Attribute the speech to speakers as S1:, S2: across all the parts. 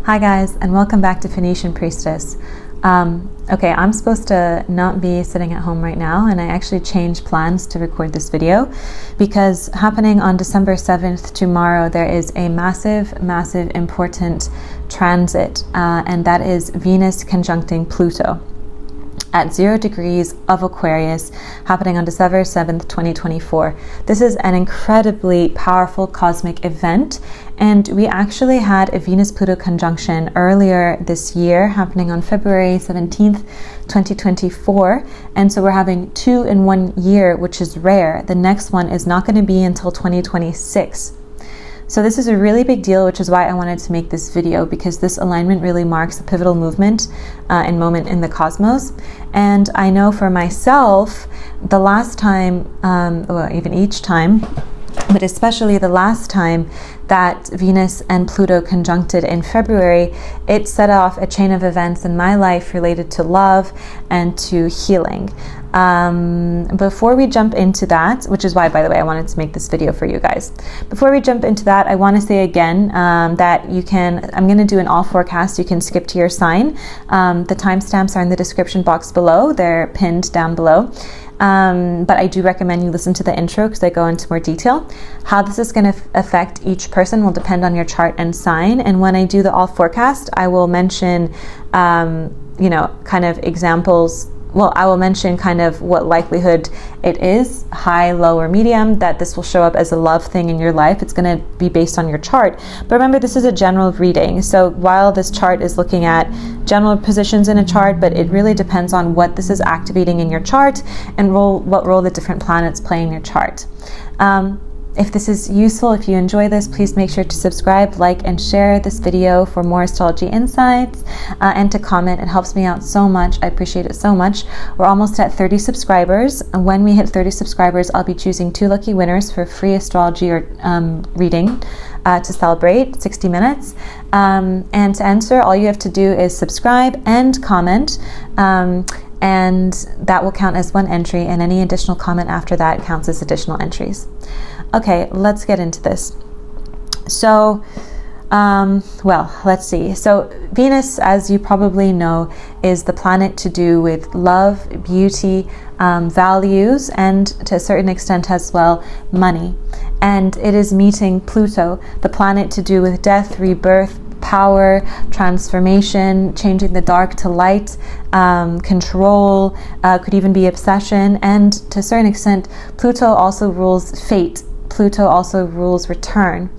S1: Hi guys, and welcome back to Phoenician Priestess. Okay, I'm supposed to not be sitting at home right now, and I actually changed plans to record this video because happening on December 7th, tomorrow, there is a massive, important transit, and that is Venus conjuncting Pluto at 0 degrees of Aquarius, happening on December 7th, 2024. This is an incredibly powerful cosmic event, and we actually had a Venus-Pluto conjunction earlier this year, happening on February 17th, 2024, and so we're having two in 1 year, which is rare. The next one is not going to be until 2026. So this is a really big deal, which is why I wanted to make this video, because this alignment really marks a pivotal movement and moment in the cosmos. And I know for myself, the last time, well, even each time, but especially the last time that Venus and Pluto conjuncted in February, it set off a chain of events in my life related to love and to healing. Before we jump into that, which is why, by the way, I wanted to make this video for you guys. Before we jump into that, I want to say again that you can, I'm going to do an all forecast. You can skip to your sign. The timestamps are in the description box below. They're pinned down below. But I do recommend you listen to the intro because I go into more detail. How this is going to affect each person will depend on your chart and sign. And when I do the all forecast, I will mention, kind of examples. Well, I will mention kind of what likelihood it is, high, low, or medium, that this will show up as a love thing in your life. It's going to be based on your chart. But remember, this is a general reading. So while this chart is looking at general positions in a chart, but it really depends on what this is activating in your chart and what role the different planets play in your chart. If this is useful, if you enjoy this, please make sure to subscribe, like, and share this video for more astrology insights, and to comment. It helps me out so much. I appreciate it so much. We're almost at 30 subscribers. And when we hit 30 subscribers, I'll be choosing 2 lucky winners for free astrology or reading to celebrate 60 minutes. And to answer, all you have to do is subscribe and comment. And that will count as 1 entry, and any additional comment after that counts as additional entries. Okay, let's get into this. So, let's see. So Venus, as you probably know, is the planet to do with love, beauty, values, and to a certain extent as well, money. And it is meeting Pluto, the planet to do with death, rebirth, power, transformation, changing the dark to light, control, could even be obsession. And to a certain extent, Pluto also rules fate. Pluto also rules return.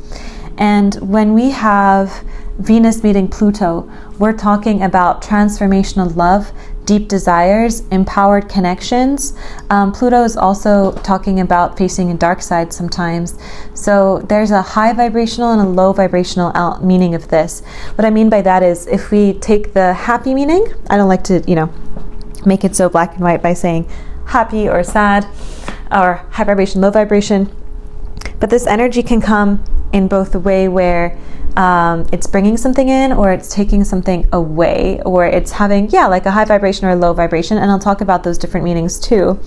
S1: And when we have Venus meeting Pluto, we're talking about transformational love, deep desires, empowered connections. Pluto is also talking about facing a dark side sometimes. So there's a high vibrational and a low vibrational meaning of this. What I mean by that is, if we take the happy meaning, I don't like to, make it so black and white by saying happy or sad or high vibration, low vibration. But this energy can come in both the way where it's bringing something in, or it's taking something away, or it's having, like a high vibration or a low vibration. And I'll talk about those different meanings too.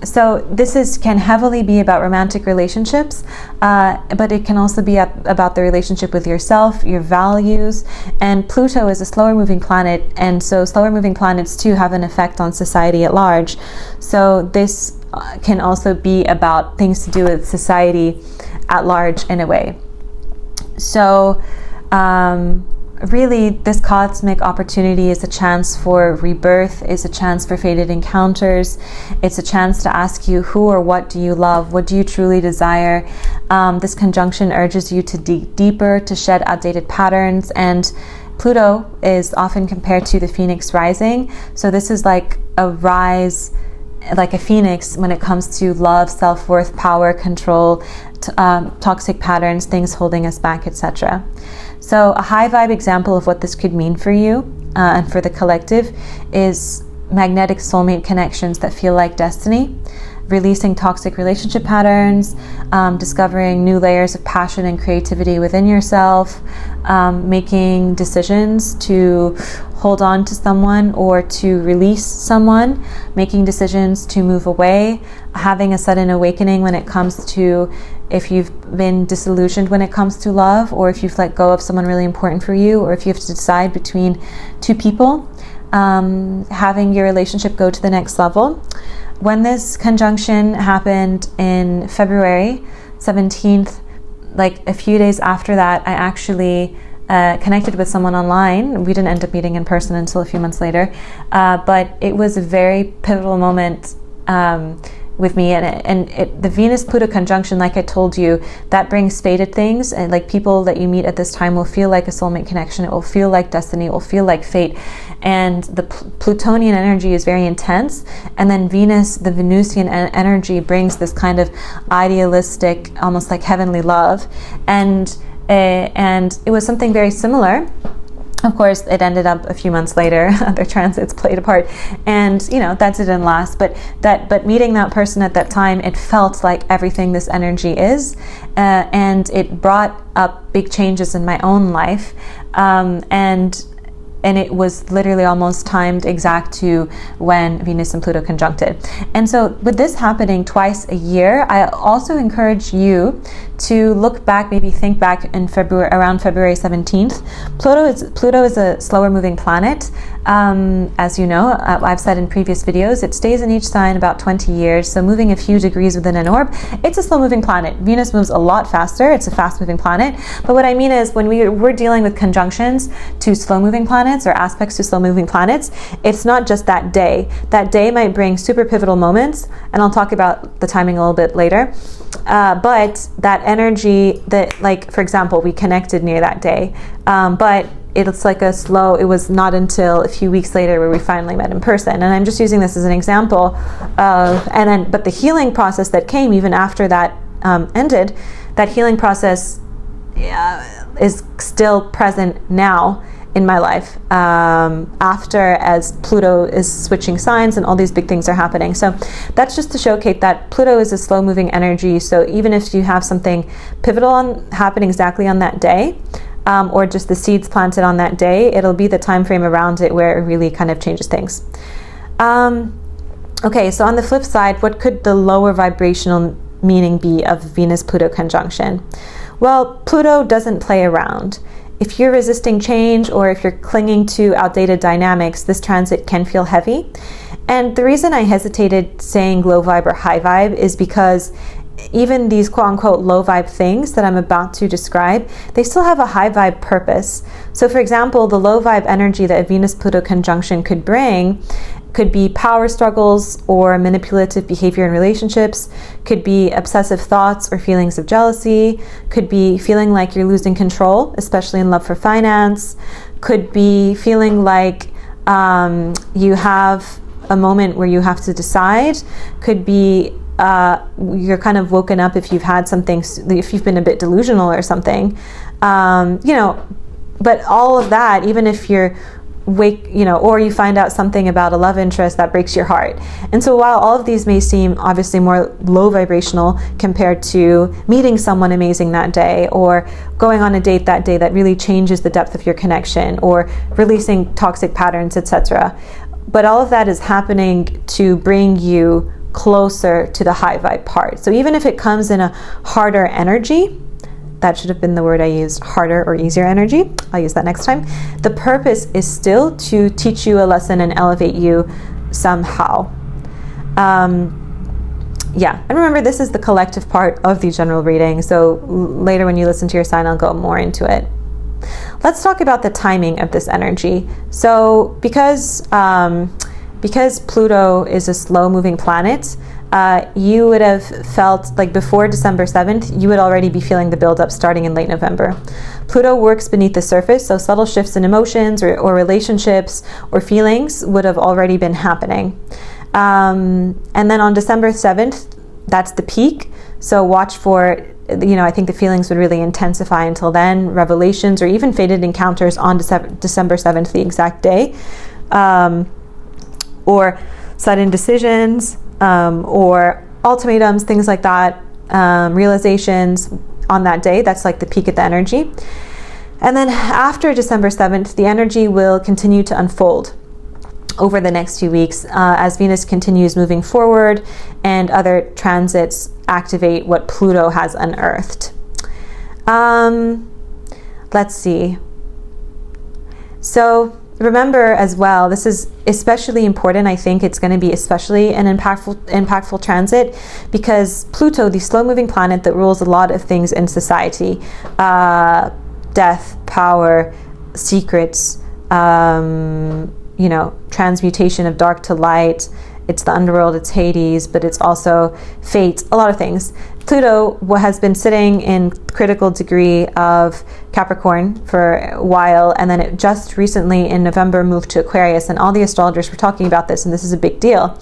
S1: So this can heavily be about romantic relationships, but it can also be about the relationship with yourself, your values. And Pluto is a slower moving planet, and so slower moving planets too have an effect on society at large. So this can also be about things to do with society at large in a way. So really, this cosmic opportunity is a chance for rebirth, is a chance for fated encounters. It's a chance to ask you, who or what do you love? What do you truly desire? This conjunction urges you to dig deeper, to shed outdated patterns. And Pluto is often compared to the phoenix rising. So this is like a rise, like a phoenix, when it comes to love, self-worth, power, control, toxic patterns, things holding us back, etc. So a high vibe example of what this could mean for you and for the collective is magnetic soulmate connections that feel like destiny. releasing toxic relationship patterns, discovering new layers of passion and creativity within yourself, making decisions to hold on to someone or to release someone, making decisions to move away, having a sudden awakening when it comes to if you've been disillusioned when it comes to love, or if you've let go of someone really important for you, or if you have to decide between two people, having your relationship go to the next level. When this conjunction happened in February 17th, like a few days after that, I actually connected with someone online. We didn't end up meeting in person until a few months later, but it was a very pivotal moment with me, and the Venus-Pluto conjunction, like I told you, that brings fated things, and like people that you meet at this time will feel like a soulmate connection. It will feel like destiny. It will feel like fate, and the Plutonian energy is very intense, and then Venus, the Venusian energy, brings this kind of idealistic, almost like heavenly love, and it was something very similar. Of course, it ended up a few months later. Other transits played a part, and that didn't last. But meeting that person at that time, it felt like everything this energy is, and it brought up big changes in my own life, and it was literally almost timed exact to when Venus and Pluto conjuncted. And so with this happening twice a year, I also encourage you to look back, maybe think back in around February 17th. Pluto is a slower moving planet. As you know, I've said in previous videos, it stays in each sign about 20 years. So moving a few degrees within an orb, it's a slow moving planet. Venus moves a lot faster. It's a fast moving planet. But what I mean is when we're dealing with conjunctions to slow moving planets or aspects to slow moving planets, it's not just that day. That day might bring super pivotal moments, and I'll talk about the timing a little bit later. But that energy that, like, for example, we connected near that day, but it's like it was not until a few weeks later where we finally met in person. And I'm just using this as an example but the healing process that came even after that ended, that healing process is still present now in my life, as Pluto is switching signs and all these big things are happening. So that's just to showcase that Pluto is a slow moving energy. So even if you have something pivotal happen exactly on that day, or just the seeds planted on that day, it'll be the time frame around it where it really kind of changes things. Okay, so on the flip side, what could the lower vibrational meaning be of Venus-Pluto conjunction? Well, Pluto doesn't play around. If you're resisting change or if you're clinging to outdated dynamics, this transit can feel heavy. And the reason I hesitated saying low vibe or high vibe is because even these quote-unquote low vibe things that I'm about to describe, they still have a high vibe purpose. So for example, the low vibe energy that a Venus-Pluto conjunction could bring could be power struggles or manipulative behavior in relationships, could be obsessive thoughts or feelings of jealousy, could be feeling like you're losing control, especially in love for finance, could be feeling like you have a moment where you have to decide, could be you're kind of woken up if you've had something, if you've been a bit delusional or something, but all of that, even if you're or you find out something about a love interest that breaks your heart. And so while all of these may seem obviously more low vibrational compared to meeting someone amazing that day or going on a date that day that really changes the depth of your connection or releasing toxic patterns, etc., but all of that is happening to bring you closer to the high vibe part. So even if it comes in a harder energy, that should have been the word I used, harder or easier energy, I'll use that next time, the purpose is still to teach you a lesson and elevate you somehow. And remember, this is the collective part of the general reading, so later when you listen to your sign, I'll go more into it. Let's talk about the timing of this energy. So because Pluto is a slow-moving planet, you would have felt like before December 7th, you would already be feeling the buildup starting in late November. Pluto works beneath the surface, so subtle shifts in emotions or relationships or feelings would have already been happening. And then on December 7th, that's the peak. So watch for, I think the feelings would really intensify until then, revelations or even fated encounters on December 7th, the exact day, or sudden decisions, or ultimatums, things like that, realizations on that day. That's like the peak of the energy. And then after December 7th, the energy will continue to unfold over the next few weeks as Venus continues moving forward and other transits activate what Pluto has unearthed. Let's see. So remember as well, this is especially important. I think it's going to be especially an impactful transit because Pluto, the slow-moving planet that rules a lot of things in society, death, power, secrets, transmutation of dark to light. It's the underworld, it's Hades, but it's also fate, a lot of things. Pluto has been sitting in critical degree of Capricorn for a while, and then it just recently in November moved to Aquarius, and all the astrologers were talking about this, and this is a big deal.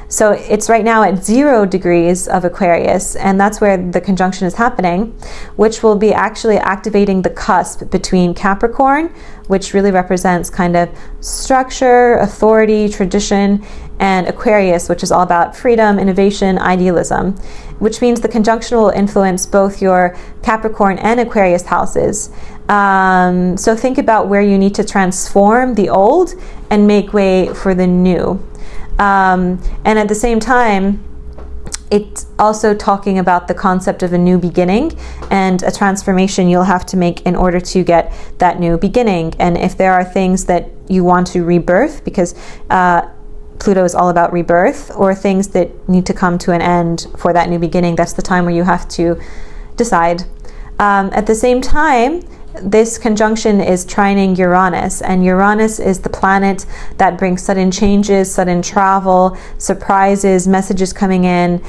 S1: So it's right now at 0 degrees of Aquarius, and that's where the conjunction is happening, which will be actually activating the cusp between Capricorn, which really represents kind of structure, authority, tradition, and Aquarius, which is all about freedom, innovation, idealism, which means the conjunction will influence both your Capricorn and Aquarius houses. So think about where you need to transform the old and make way for the new. And at the same time, it's also talking about the concept of a new beginning and a transformation you'll have to make in order to get that new beginning. And if there are things that you want to rebirth, because Pluto is all about rebirth, or things that need to come to an end for that new beginning, that's the time where you have to decide. At the same time, this conjunction is trining Uranus, and Uranus is the planet that brings sudden changes, sudden travel, surprises, messages coming in,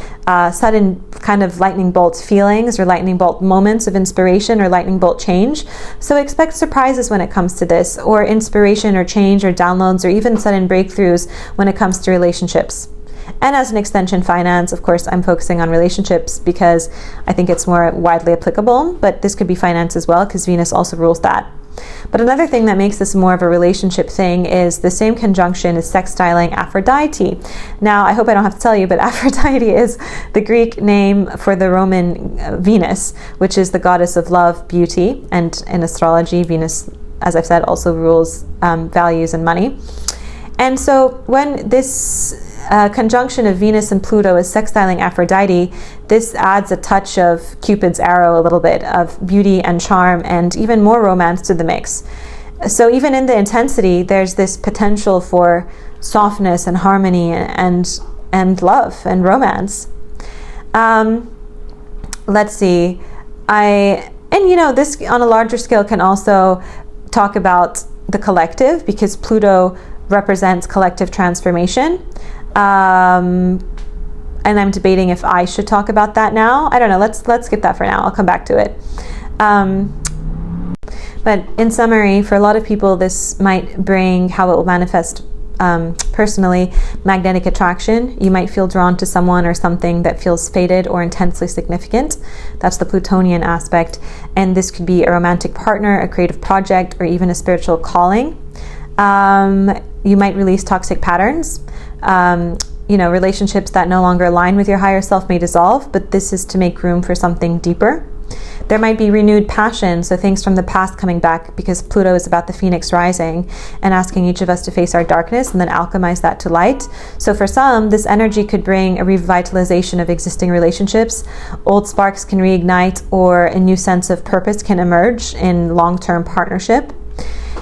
S1: sudden kind of lightning bolt feelings or lightning bolt moments of inspiration or lightning bolt change. So expect surprises when it comes to this, or inspiration or change or downloads or even sudden breakthroughs when it comes to relationships. And as an extension, finance. Of course, I'm focusing on relationships because I think it's more widely applicable, but this could be finance as well because Venus also rules that. But another thing that makes this more of a relationship thing is the same conjunction is sextiling Aphrodite. Now, I hope I don't have to tell you, but Aphrodite is the Greek name for the Roman Venus, which is the goddess of love, beauty, and in astrology, Venus, as I've said, also rules values and money. And so when this conjunction of Venus and Pluto is sextiling Aphrodite, this adds a touch of Cupid's arrow, a little bit of beauty and charm and even more romance to the mix. So even in the intensity, there's this potential for softness and harmony and love and romance. Let's see. This on a larger scale can also talk about the collective, because Pluto represents collective transformation. And I'm debating if I should talk about that now. I don't know. Let's skip that for now. I'll come back to it. But in summary, for a lot of people, this might bring how it will manifest personally, magnetic attraction. You might feel drawn to someone or something that feels fated or intensely significant. That's the Plutonian aspect. And this could be a romantic partner, a creative project, or even a spiritual calling. You might release toxic patterns. Relationships that no longer align with your higher self may dissolve, but this is to make room for something deeper. There might be renewed passion, so things from the past coming back, because Pluto is about the phoenix rising and asking each of us to face our darkness and then alchemize that to light. So for some, this energy could bring a revitalization of existing relationships. Old sparks can reignite, or a new sense of purpose can emerge in long-term partnership.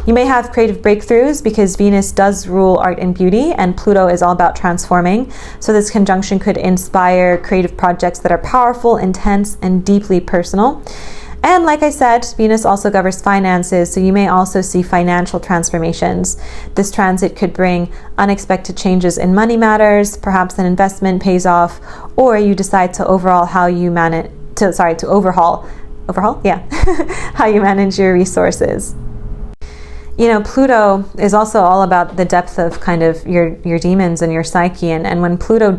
S1: You may have creative breakthroughs because Venus does rule art and beauty, and Pluto is all about transforming. So this conjunction could inspire creative projects that are powerful, intense, and deeply personal. And like I said, Venus also governs finances, so you may also see financial transformations. This transit could bring unexpected changes in money matters, perhaps an investment pays off, or you decide to overhaul how you manage, how you manage your resources. Pluto is also all about the depth of kind of your demons and your psyche, and when Pluto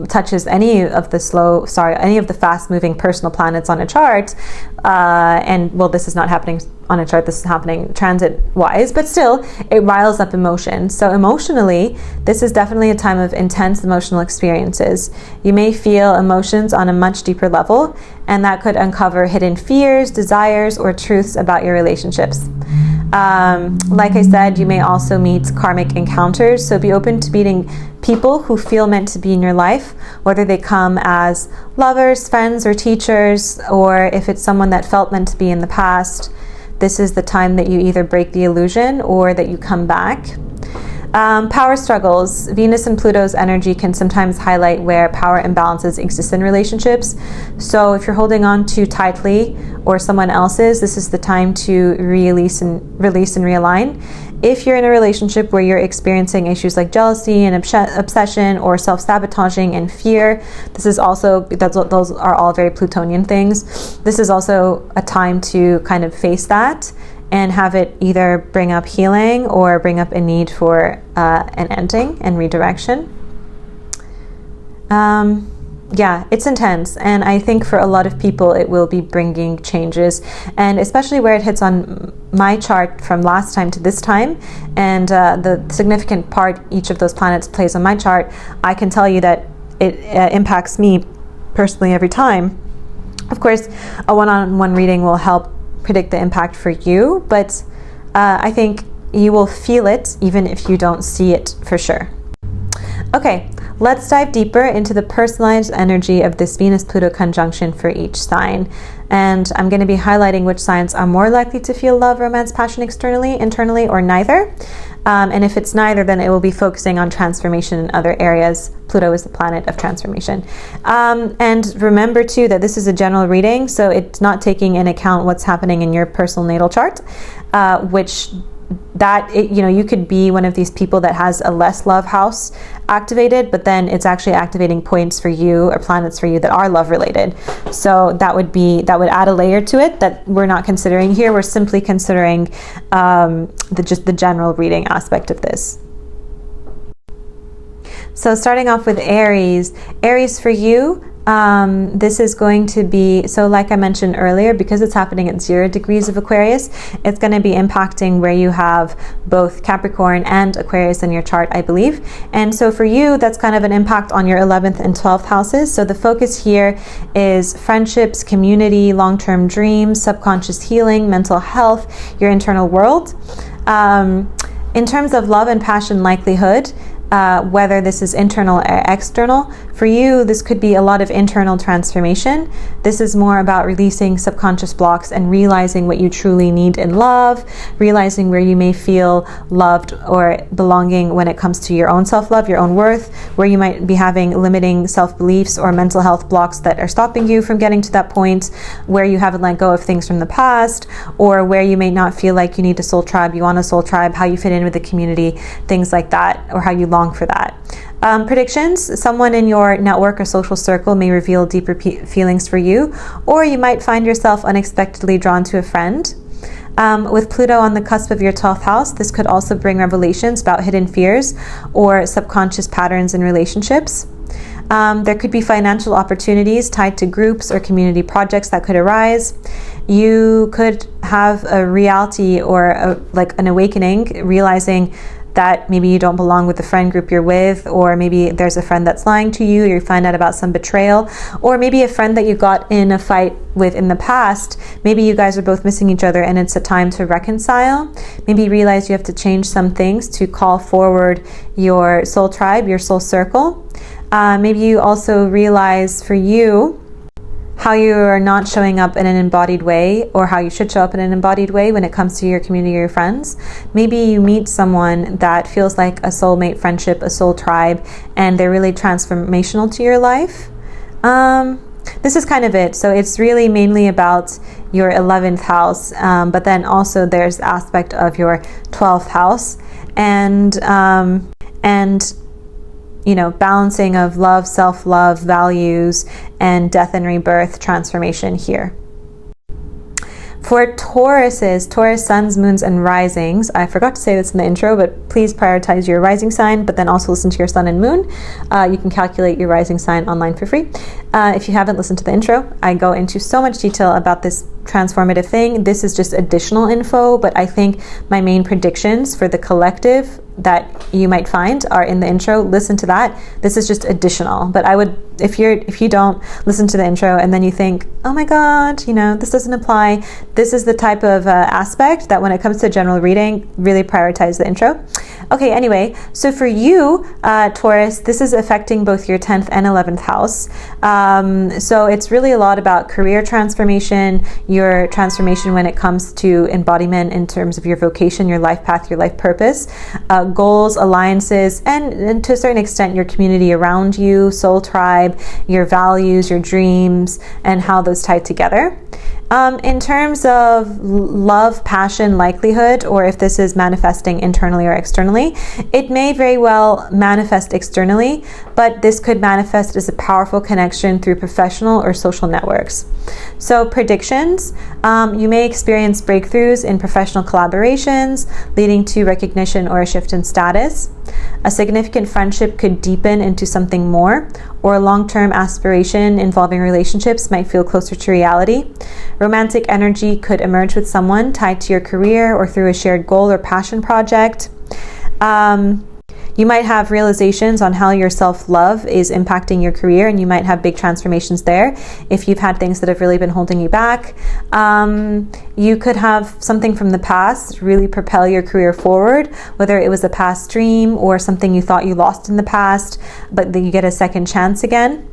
S1: touches any of the fast-moving personal planets on a chart, this is not happening on a chart this is happening transit-wise, but still, it riles up emotion. So emotionally, this is definitely a time of intense emotional experiences. You may feel emotions on a much deeper level, and that could uncover hidden fears, desires, or truths about your relationships. Like I said, you may also meet karmic encounters, so be open to meeting people who feel meant to be in your life, whether they come as lovers, friends, or teachers, or if it's someone that felt meant to be in the past. This is the time that you either break the illusion or that you come back. Power struggles. Venus and Pluto's energy can sometimes highlight where power imbalances exist in relationships. So if you're holding on too tightly or someone else's, this is the time to release and realign. If you're in a relationship where you're experiencing issues like jealousy and obsession or self-sabotaging and fear, those are all very Plutonian things. This is also a time to kind of face that and have it either bring up healing or bring up a need for an ending and redirection. Yeah, it's intense, and I think for a lot of people it will be bringing changes, and especially where it hits on my chart from last time to this time, and the significant part each of those planets plays on my chart, I can tell you that it impacts me personally every time. Of course, a one-on-one reading will help predict the impact for you, but I think you will feel it even if you don't see it for sure. Okay, let's dive deeper into the personalized energy of this Venus-Pluto conjunction for each sign. And I'm going to be highlighting which signs are more likely to feel love, romance, passion internally, or neither. And if it's neither, then it will be focusing on transformation in other areas. Pluto is the planet of transformation. And remember too that this is a general reading, so it's not taking into account what's happening in your personal natal chart, you could be one of these people that has a less love house activated, but then it's actually activating points for you or planets for you that are love related. So that would add a layer to it that we're not considering here. We're simply considering the general reading aspect of this. So starting off with Aries. Aries, for you, this is going to be, so like I mentioned earlier, because it's happening at 0 degrees of Aquarius, it's going to be impacting where you have both Capricorn and Aquarius in your chart, I believe. And so for you, that's kind of an impact on your 11th and 12th houses. So the focus here is friendships, community, long-term dreams, subconscious healing, mental health, your internal world. In terms of love and passion likelihood, whether this is internal or external. For you, this could be a lot of internal transformation. This is more about releasing subconscious blocks and realizing what you truly need in love, realizing where you may feel loved or belonging when it comes to your own self-love, your own worth, where you might be having limiting self-beliefs or mental health blocks that are stopping you from getting to that point, where you haven't let go of things from the past, or where you may not feel like you need a soul tribe, you want a soul tribe, how you fit in with the community, things like that, or how you long for that. Predictions: someone in your network or social circle may reveal deeper feelings for you, or you might find yourself unexpectedly drawn to a friend. With Pluto on the cusp of your 12th house, this could also bring revelations about hidden fears or subconscious patterns in relationships. There could be financial opportunities tied to groups or community projects that could arise. You could have a reality or an awakening, realizing that maybe you don't belong with the friend group you're with, or maybe there's a friend that's lying to you, or you find out about some betrayal, or maybe a friend that you got in a fight with in the past, maybe you guys are both missing each other and it's a time to reconcile. Maybe realize you have to change some things to call forward your soul tribe, your soul circle. Maybe you also realize for you how you are not showing up in an embodied way, or how you should show up in an embodied way when it comes to your community or your friends. Maybe you meet someone that feels like a soulmate friendship, a soul tribe, and they're really transformational to your life. This is kind of it. So it's really mainly about your 11th house, but then also there's the aspect of your 12th house, and balancing of love, self-love, values, and death and rebirth transformation here. For Taurus, suns, moons, and risings, I forgot to say this in the intro, but please prioritize your rising sign, but then also listen to your sun and moon. You can calculate your rising sign online for free. If you haven't listened to the intro, I go into so much detail about this transformative thing. This is just additional info, but I think my main predictions for the collective that you might find are in the intro. Listen to that. This is just additional, but I would, if you don't listen to the intro and then you think, oh my god, you know, this doesn't apply, this is the type of aspect that when it comes to general reading, really prioritize the intro. Okay, anyway, so for you, Taurus, this is affecting both your 10th and 11th house. So it's really a lot about career transformation, your transformation when it comes to embodiment in terms of your vocation, your life path, your life purpose, goals, alliances, and to a certain extent your community around you, soul tribe, your values, your dreams, and how those tie together. In terms of love, passion, likelihood, or if this is manifesting internally or externally, it may very well manifest externally, but this could manifest as a powerful connection through professional or social networks. So predictions, you may experience breakthroughs in professional collaborations, leading to recognition or a shift in status. A significant friendship could deepen into something more, or a long-term aspiration involving relationships might feel closer to reality. Romantic energy could emerge with someone tied to your career or through a shared goal or passion project. You might have realizations on how your self-love is impacting your career, and you might have big transformations there if you've had things that have really been holding you back. You could have something from the past really propel your career forward, whether it was a past dream or something you thought you lost in the past, but then you get a second chance again.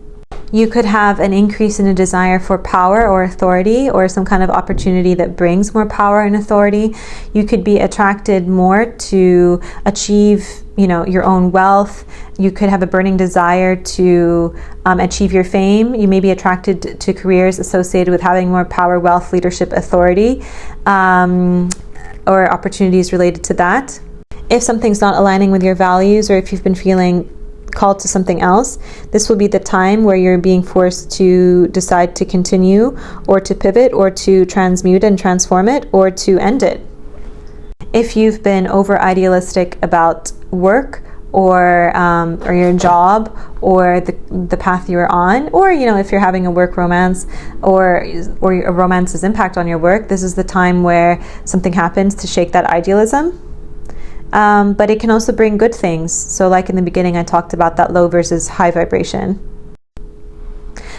S1: You could have an increase in a desire for power or authority, or some kind of opportunity that brings more power and authority. You could be attracted more to achieve, you know, your own wealth. You could have a burning desire to achieve your fame. You may be attracted to careers associated with having more power, wealth, leadership, authority, or opportunities related to that. If something's not aligning with your values, or if you've been feeling called to something else, this will be the time where you're being forced to decide to continue, or to pivot, or to transmute and transform it, or to end it. If you've been over idealistic about work, or your job, or the path you're on, or, you know, if you're having a work romance, or a romance's impact on your work, this is the time where something happens to shake that idealism. But it can also bring good things. So like in the beginning, I talked about that low versus high vibration.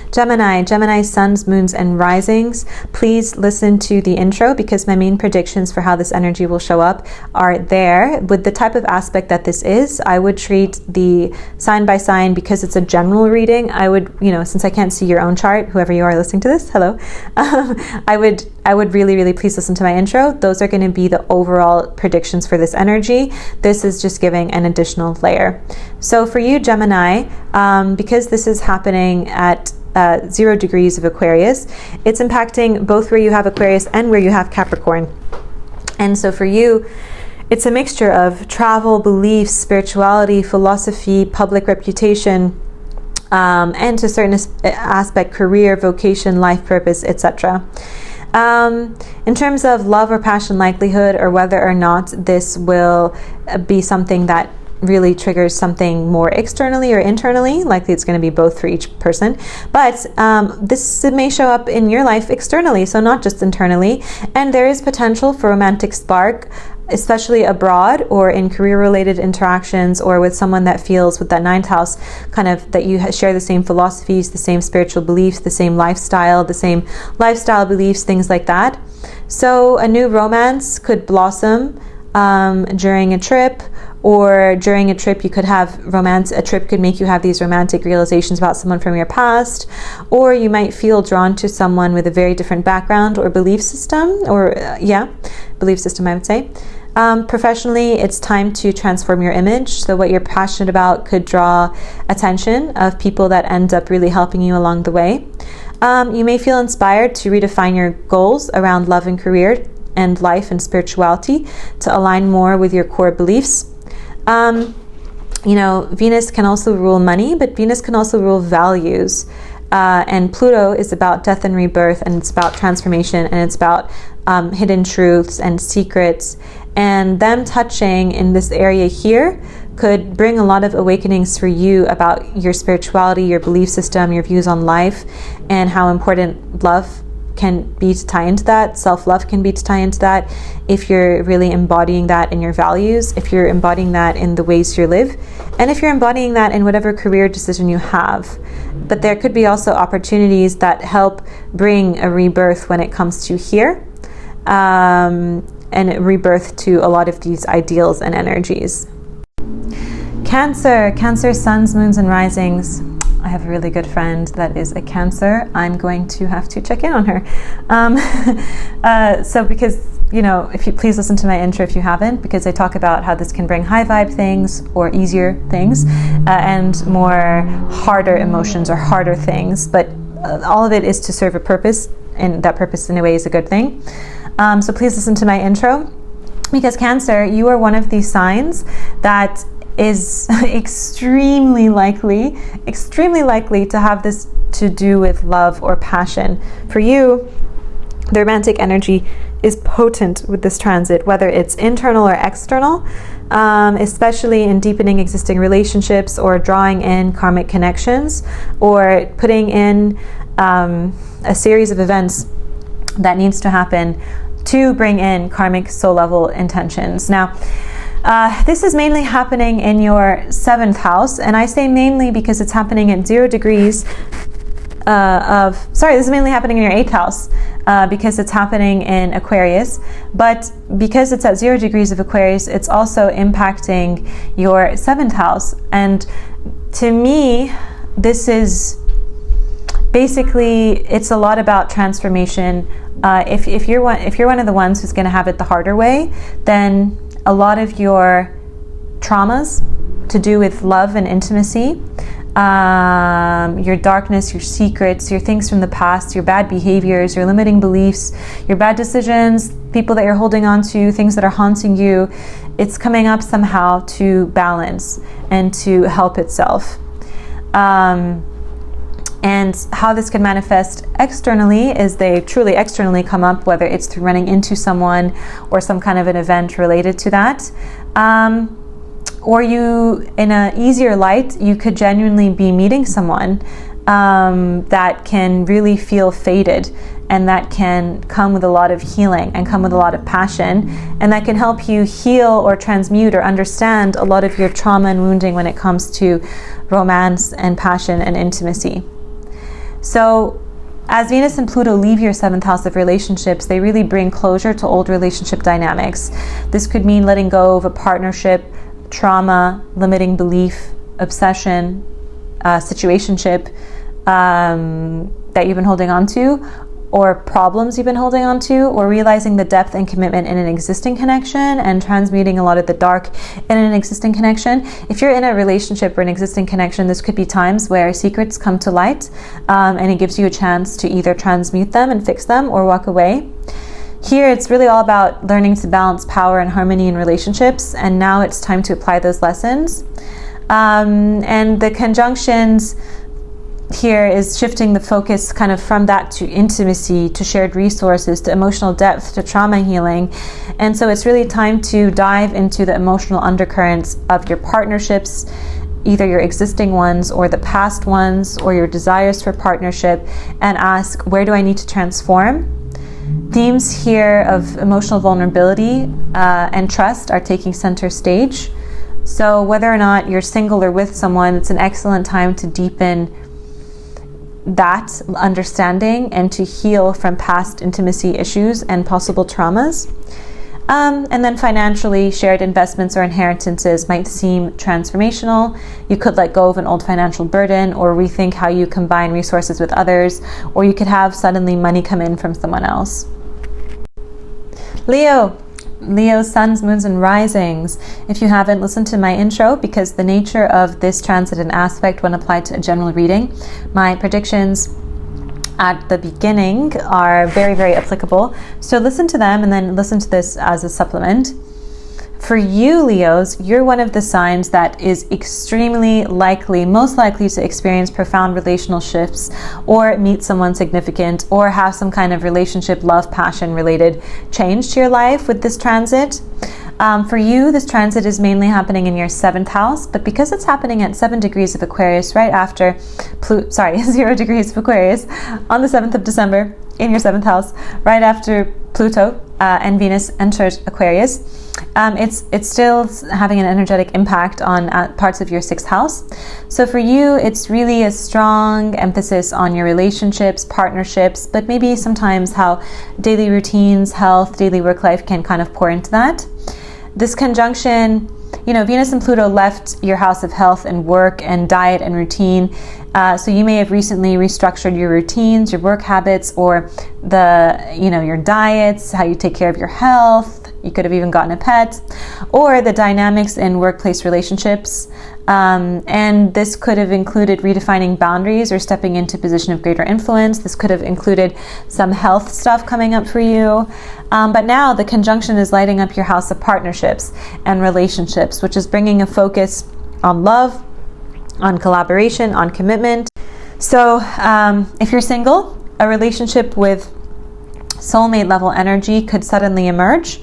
S1: Gemini suns, moons, and risings. Please listen to the intro, because my main predictions for how this energy will show up are there. With the type of aspect that this is, I would treat the sign by sign, because it's a general reading. I would, you know, since I can't see your own chart, whoever you are listening to this, hello, I would really please listen to my intro. Those are going to be the overall predictions for this energy. This is just giving an additional layer. So for you, Gemini, because this is happening at 0 degrees of Aquarius, it's impacting both where you have Aquarius and where you have Capricorn. And so for you, it's a mixture of travel, beliefs, spirituality, philosophy, public reputation, and to a certain aspect, career, vocation, life purpose, etc. In terms of love or passion likelihood, or whether or not this will be something that really triggers something more externally or internally, likely it's going to be both for each person, but this may show up in your life externally, so not just internally. And there is potential for romantic spark, especially abroad, or in career related interactions, or with someone that feels, with that 9th house, kind of that you share the same philosophies, the same spiritual beliefs, the same lifestyle beliefs, things like that. So a new romance could blossom during a trip, or during a trip you could have romance. A trip could make you have these romantic realizations about someone from your past, or you might feel drawn to someone with a very different background or belief system, or belief system, I would say. Professionally, it's time to transform your image. So what you're passionate about could draw attention of people that end up really helping you along the way. You may feel inspired to redefine your goals around love and career and life and spirituality to align more with your core beliefs. Venus can also rule money, but Venus can also rule values. And Pluto is about death and rebirth, and it's about transformation, and it's about hidden truths and secrets. And them touching in this area here could bring a lot of awakenings for you about your spirituality, your belief system, your views on life, and how important love can be to tie into that. Self-love can be to tie into that. If you're really embodying that in your values, if you're embodying that in the ways you live, and if you're embodying that in whatever career decision you have. But there could be also opportunities that help bring a rebirth when it comes to here, and a rebirth to a lot of these ideals and energies. Cancer, suns, moons, and risings. I have a really good friend that is a Cancer. I'm going to have to check in on her. So because, if you please listen to my intro if you haven't, because I talk about how this can bring high vibe things or easier things, and more harder emotions or harder things. But all of it is to serve a purpose, and that purpose in a way is a good thing. So please listen to my intro, because Cancer, you are one of these signs that is extremely likely to have this to do with love or passion. For you, the romantic energy is potent with this transit, whether it's internal or external, especially in deepening existing relationships or drawing in karmic connections, or putting in a series of events that needs to happen to bring in karmic soul level intentions. Now, this is mainly happening in your 7th house, and I say mainly because it's happening at 0 degrees this is mainly happening in your 8th house, because it's happening in Aquarius. But because it's at 0 degrees of Aquarius, it's also impacting your 7th house. And to me, this is basically, it's a lot about transformation. If you're one of the ones who's going to have it the harder way, then a lot of your traumas to do with love and intimacy, your darkness, your secrets, your things from the past, your bad behaviors, your limiting beliefs, your bad decisions, people that you're holding on to, things that are haunting you, it's coming up somehow to balance and to help itself. And how this can manifest externally is they truly externally come up, whether it's through running into someone or some kind of an event related to that. Or you, in an easier light, you could genuinely be meeting someone that can really feel fated, and that can come with a lot of healing and come with a lot of passion, and that can help you heal or transmute or understand a lot of your trauma and wounding when it comes to romance and passion and intimacy. So as Venus and Pluto leave your 7th house of relationships, they really bring closure to old relationship dynamics. This could mean letting go of a partnership, trauma, limiting belief, obsession, situationship that you've been holding on to, or problems you've been holding on to, or realizing the depth and commitment in an existing connection and transmuting a lot of the dark in an existing connection. If you're in a relationship or an existing connection, this could be times where secrets come to light, and it gives you a chance to either transmute them and fix them or walk away. Here, it's really all about learning to balance power and harmony in relationships, and now it's time to apply those lessons. And the conjunctions here is shifting the focus kind of from that to intimacy, to shared resources, to emotional depth, to trauma healing. And so it's really time to dive into the emotional undercurrents of your partnerships, either your existing ones or the past ones, or your desires for partnership, and ask, where do I need to transform? Themes here of emotional vulnerability and trust are taking center stage. So whether or not you're single or with someone, it's an excellent time to deepen that understanding and to heal from past intimacy issues and possible traumas. And then financially, shared investments or inheritances might seem transformational. You could let go of an old financial burden, or rethink how you combine resources with others, or you could have suddenly money come in from someone else. Leo, suns, moons, and risings. If you haven't listened to my intro, because the nature of this transit and aspect when applied to a general reading, my predictions at the beginning are very, very applicable. So listen to them and then listen to this as a supplement. For you, Leos, you're one of the signs that is extremely likely, most likely to experience profound relational shifts, or meet someone significant, or have some kind of relationship, love, passion related change to your life with this transit. For you, this transit is mainly happening in your 7th house, but because it's happening at 7 degrees of Aquarius, right after 0 degrees of Aquarius on the 7th of December, in your 7th house, right after Pluto and Venus entered Aquarius. It's still having an energetic impact on parts of your 6th house. So for you, it's really a strong emphasis on your relationships, partnerships, but maybe sometimes how daily routines, health, daily work life can kind of pour into that. This conjunction, Venus and Pluto left your house of health and work and diet and routine. So you may have recently restructured your routines, your work habits, or your diets, how you take care of your health. You could have even gotten a pet, or the dynamics in workplace relationships. And this could have included redefining boundaries or stepping into a position of greater influence. This could have included some health stuff coming up for you. But now the conjunction is lighting up your house of partnerships and relationships, which is bringing a focus on love, on collaboration, on commitment. So if you're single, a relationship with soulmate level energy could suddenly emerge.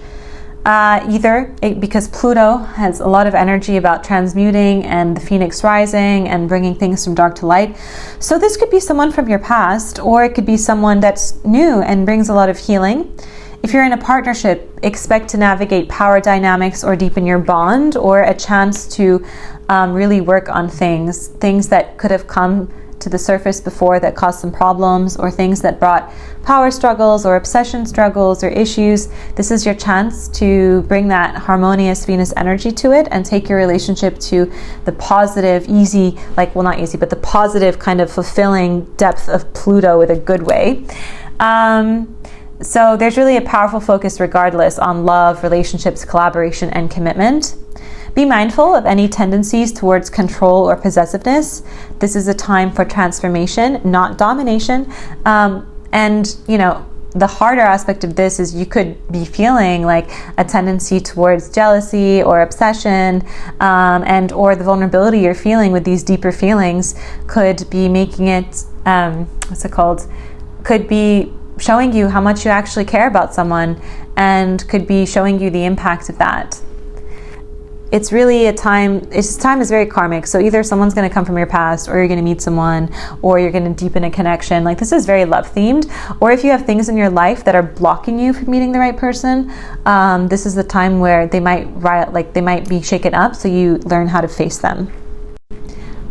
S1: Because Pluto has a lot of energy about transmuting and the Phoenix rising and bringing things from dark to light. So this could be someone from your past, or it could be someone that's new and brings a lot of healing. If you're in a partnership, expect to navigate power dynamics or deepen your bond, or a chance to really work on things that could have come to the surface before that caused some problems, or things that brought power struggles or obsession struggles or issues. This is your chance to bring that harmonious Venus energy to it and take your relationship to the positive, but the positive kind of fulfilling depth of Pluto with a good way. So there's really a powerful focus regardless on love, relationships, collaboration, and commitment. Be mindful of any tendencies towards control or possessiveness. This is a time for transformation, not domination. The harder aspect of this is you could be feeling like a tendency towards jealousy or obsession, or the vulnerability you're feeling with these deeper feelings could be making it, could be showing you how much you actually care about someone, and could be showing you the impact of that. It's really time is very karmic. So either someone's going to come from your past, or you're going to meet someone, or you're going to deepen a connection. Like, this is very love themed. Or if you have things in your life that are blocking you from meeting the right person, this is the time where they might be shaken up, so you learn how to face them.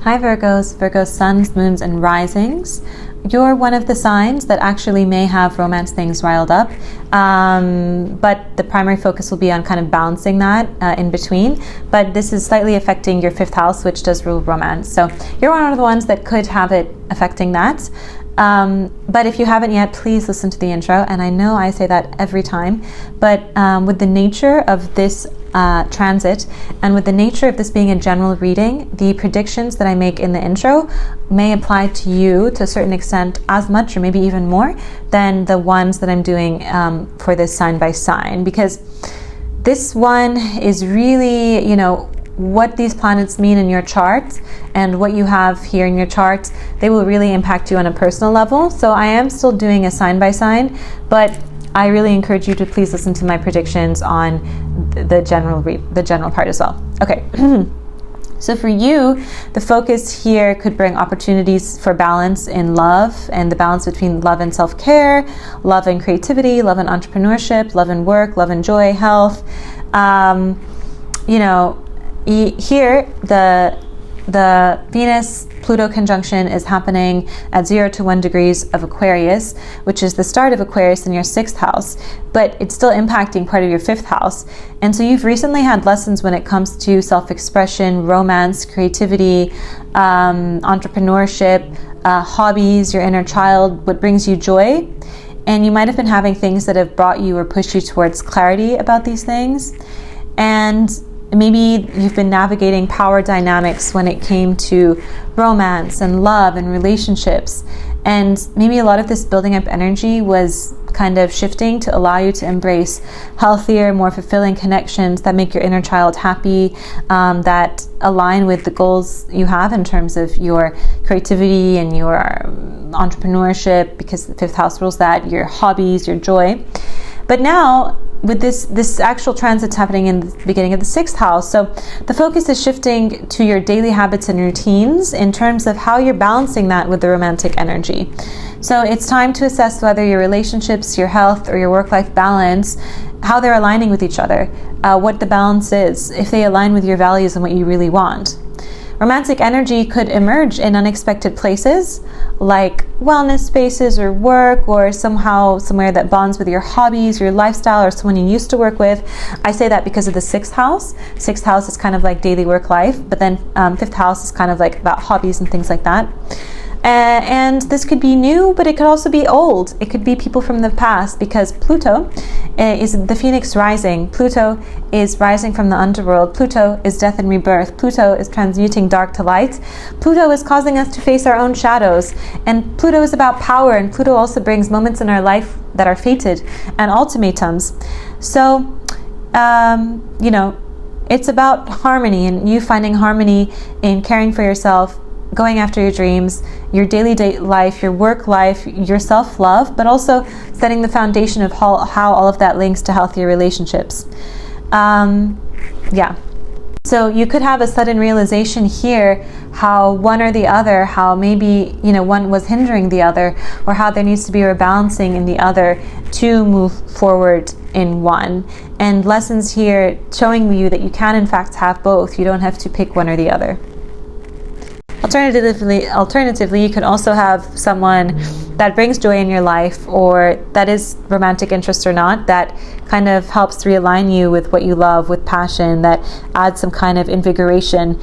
S1: Hi Virgos, Virgo suns, moons, and risings. You're one of the signs that actually may have romance things riled up, but the primary focus will be on kind of balancing that in between. But this is slightly affecting your 5th house, which does rule romance. So you're one of the ones that could have it affecting that. But if you haven't yet, please listen to the intro. And I know I say that every time, but with the nature of this transit, and with the nature of this being a general reading, the predictions that I make in the intro may apply to you to a certain extent as much, or maybe even more, than the ones that I'm doing for this sign by sign, because this one is really, what these planets mean in your chart and what you have here in your chart. They will really impact you on a personal level. So I am still doing a sign by sign, but I really encourage you to please listen to my predictions on the general part as well. Okay. So for you, the focus here could bring opportunities for balance in love, and the balance between love and self-care, love and creativity, love and entrepreneurship, love and work, love and joy, health. Here the Venus-Pluto conjunction is happening at 0 to 1 degrees of Aquarius, which is the start of Aquarius in your 6th house, but it's still impacting part of your 5th house. And so you've recently had lessons when it comes to self-expression, romance, creativity, entrepreneurship, hobbies, your inner child, what brings you joy. And you might have been having things that have brought you or pushed you towards clarity about these things. And maybe you've been navigating power dynamics when it came to romance and love and relationships. And maybe a lot of this building up energy was kind of shifting to allow you to embrace healthier, more fulfilling connections that make your inner child happy, that align with the goals you have in terms of your creativity and your entrepreneurship, because the 5th house rules that, your hobbies, your joy. But now with this actual transit's happening in the beginning of the 6th house. So the focus is shifting to your daily habits and routines in terms of how you're balancing that with the romantic energy. So it's time to assess whether your relationships, your health, or your work-life balance, how they're aligning with each other, what the balance is, if they align with your values and what you really want. Romantic energy could emerge in unexpected places, like wellness spaces or work, or somehow somewhere that bonds with your hobbies, your lifestyle, or someone you used to work with. I say that because of the 6th house. 6th house is kind of like daily work life, but then 5th house is kind of like about hobbies and things like that. And this could be new, but it could also be old. It could be people from the past, because Pluto is the phoenix rising. Pluto is rising from the underworld. Pluto is death and rebirth. Pluto is transmuting dark to light. Pluto is causing us to face our own shadows. And Pluto is about power, and Pluto also brings moments in our life that are fated and ultimatums. So, it's about harmony, and you finding harmony in caring for yourself, going after your dreams, your daily life, your work life, your self-love, but also setting the foundation of how all of that links to healthier relationships. So you could have a sudden realization here how one or the other, how maybe, one was hindering the other, or how there needs to be a rebalancing in the other to move forward in one. And lessons here showing you that you can in fact have both. You don't have to pick one or the other. Alternatively, you can also have someone that brings joy in your life, or that is romantic interest or not, that kind of helps realign you with what you love, with passion, that adds some kind of invigoration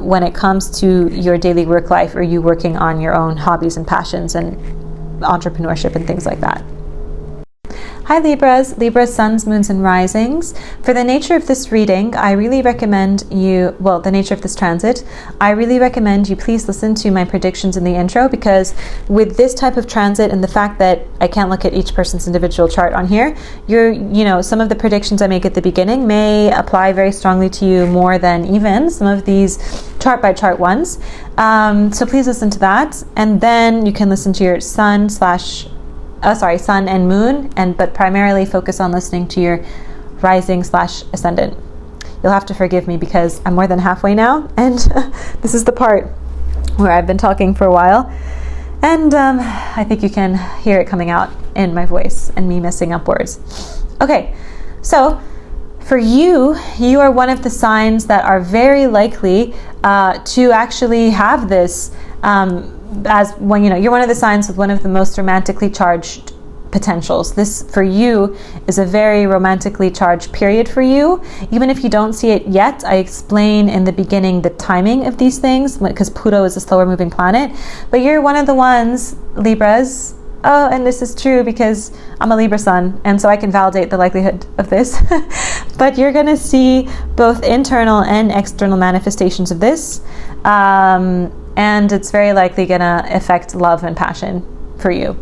S1: when it comes to your daily work life, or you working on your own hobbies and passions and entrepreneurship and things like that. Hi Libras, suns, moons, and risings. For the nature of this reading, I really recommend the nature of this transit, I really recommend you please listen to my predictions in the intro, because with this type of transit and the fact that I can't look at each person's individual chart on here, some of the predictions I make at the beginning may apply very strongly to you more than even some of these chart by chart ones. So please listen to that, and then you can listen to your sun and moon, but primarily focus on listening to your rising/ascendant. You'll have to forgive me because I'm more than halfway now, and this is the part where I've been talking for a while, and I think you can hear it coming out in my voice and me messing up words. Okay, so for you are one of the signs that are very likely to actually have this you're one of the signs with one of the most romantically charged potentials. This for you is a very romantically charged period for you. Even if you don't see it yet, I explain in the beginning the timing of these things, because Pluto is a slower moving planet. But you're one of the ones, Libras. Oh, and this is true because I'm a Libra sun, and so I can validate the likelihood of this. But you're going to see both internal and external manifestations of this. And it's very likely going to affect love and passion for you.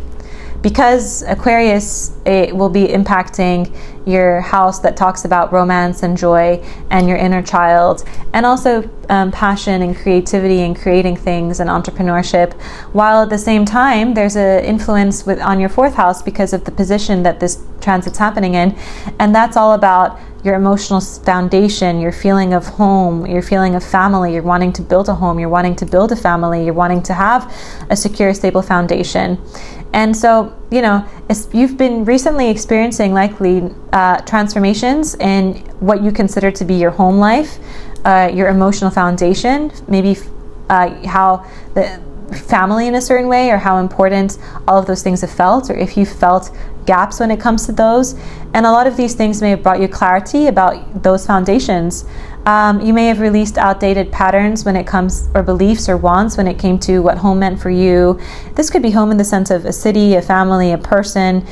S1: Because Aquarius, it will be impacting your house that talks about romance and joy and your inner child, and also passion and creativity and creating things and entrepreneurship, while at the same time there's an influence on your 4th house because of the position that this transit's happening in, and that's all about your emotional foundation, your feeling of home, your feeling of family. You're wanting to build a home, you're wanting to build a family, you're wanting to have a secure, stable foundation. And so, you've been recently experiencing likely transformations in what you consider to be your home life, your emotional foundation, maybe how the family in a certain way, or how important all of those things have felt, or if you felt gaps when it comes to those. And a lot of these things may have brought you clarity about those foundations. You may have released outdated patterns when it comes, or beliefs or wants when it came to what home meant for you. This could be home in the sense of a city, a family, a person,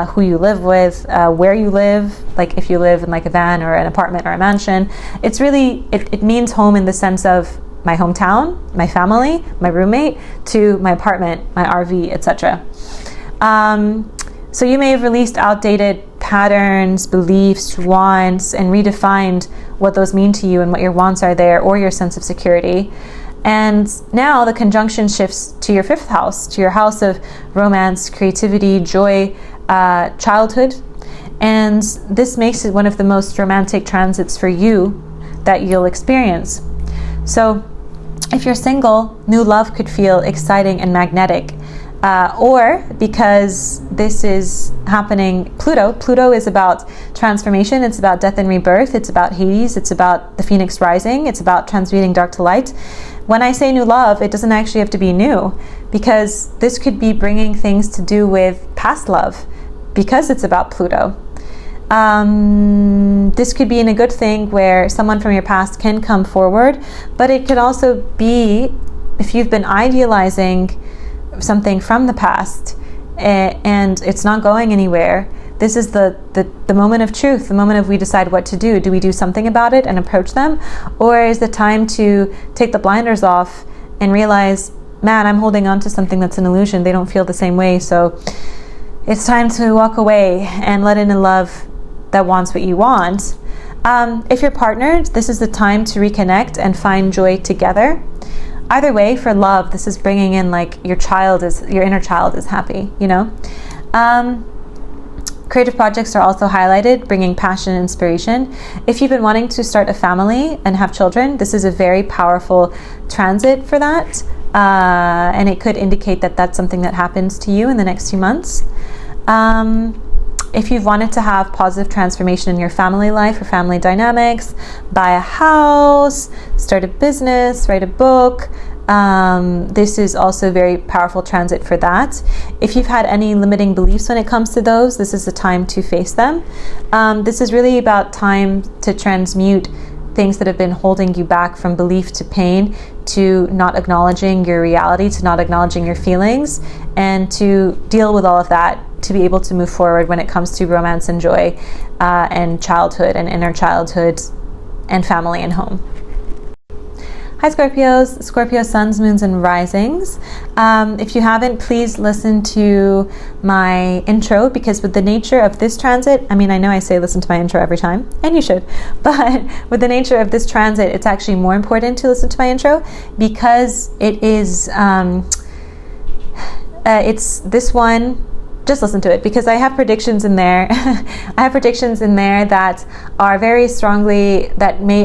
S1: who you live with, where you live, like if you live in like a van or an apartment or a mansion. It's really, it means home in the sense of my hometown, my family, my roommate, to my apartment, my RV, etc. So you may have released outdated patterns, beliefs, wants, and redefined what those mean to you and what your wants are there, or your sense of security. And now the conjunction shifts to your 5th house, to your house of romance, creativity, joy, childhood. And this makes it one of the most romantic transits for you that you'll experience. So if you're single, new love could feel exciting and magnetic. Or because this is happening, Pluto is about transformation, it's about death and rebirth, it's about Hades, it's about the phoenix rising, it's about transmuting dark to light. When I say new love, it doesn't actually have to be new, because this could be bringing things to do with past love, because it's about Pluto. This could be in a good thing where someone from your past can come forward, but it could also be if you've been idealizing something from the past and it's not going anywhere. This is the moment of truth, the moment of we decide what to do. Do we do something about it and approach them? Or is the time to take the blinders off and realize, man, I'm holding on to something that's an illusion. They don't feel the same way. So it's time to walk away and let in a love that wants what you want. If you're partnered, this is the time to reconnect and find joy together. Either way, for love, this is bringing in like your inner child is happy, you know. Creative projects are also highlighted, bringing passion and inspiration. If you've been wanting to start a family and have children, this is a very powerful transit for that. And it could indicate that that's something that happens to you in the next few months. If you've wanted to have positive transformation in your family life or family dynamics, buy a house, start a business, write a book, this is also a very powerful transit for that. If you've had any limiting beliefs when it comes to those, this is the time to face them. This is really about time to transmute things that have been holding you back, from belief to pain, to not acknowledging your reality, to not acknowledging your feelings, and to deal with all of that to be able to move forward when it comes to romance and joy, and childhood and inner childhood and family and home. Hi Scorpios, Scorpio suns, moons, and risings. If you haven't, please listen to my intro, because with the nature of this transit, I know I say listen to my intro every time, and you should, but with the nature of this transit, it's actually more important to listen to my intro, because it is, it's this one. Just listen to it, because I have predictions in there. I have predictions in there that are very strongly, that may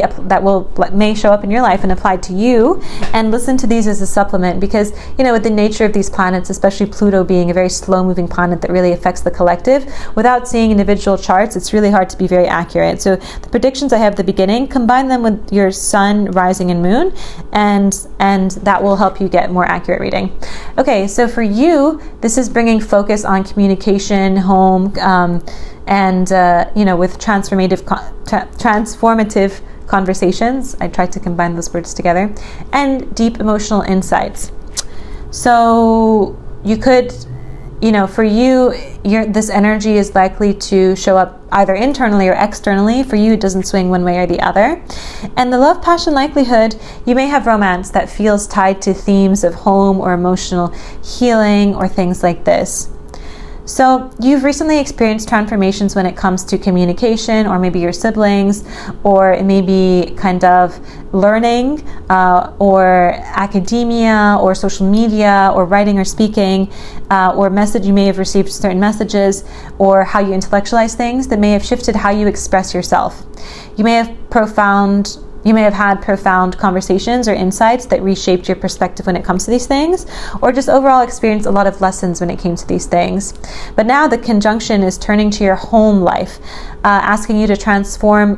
S1: show up in your life and apply to you. And listen to these as a supplement, because with the nature of these planets, especially Pluto being a very slow-moving planet that really affects the collective, without seeing individual charts, it's really hard to be very accurate. So the predictions I have at the beginning, combine them with your sun, rising, and moon, and that will help you get more accurate reading. Okay, so for you, this is bringing focus on communication, home, and with transformative conversations. I tried to combine those words together, and deep emotional insights. So you could, for you, this energy is likely to show up either internally or externally. For you, it doesn't swing one way or the other. And the love, passion likelihood, you may have romance that feels tied to themes of home or emotional healing or things like this. So you've recently experienced transformations when it comes to communication, or maybe your siblings, or it may be kind of learning, or academia, or social media, or writing or speaking, or you may have received certain messages, or how you intellectualize things that may have shifted how you express yourself. You may have had profound conversations or insights that reshaped your perspective when it comes to these things, or just overall experienced a lot of lessons when it came to these things. But now the conjunction is turning to your home life, asking you to transform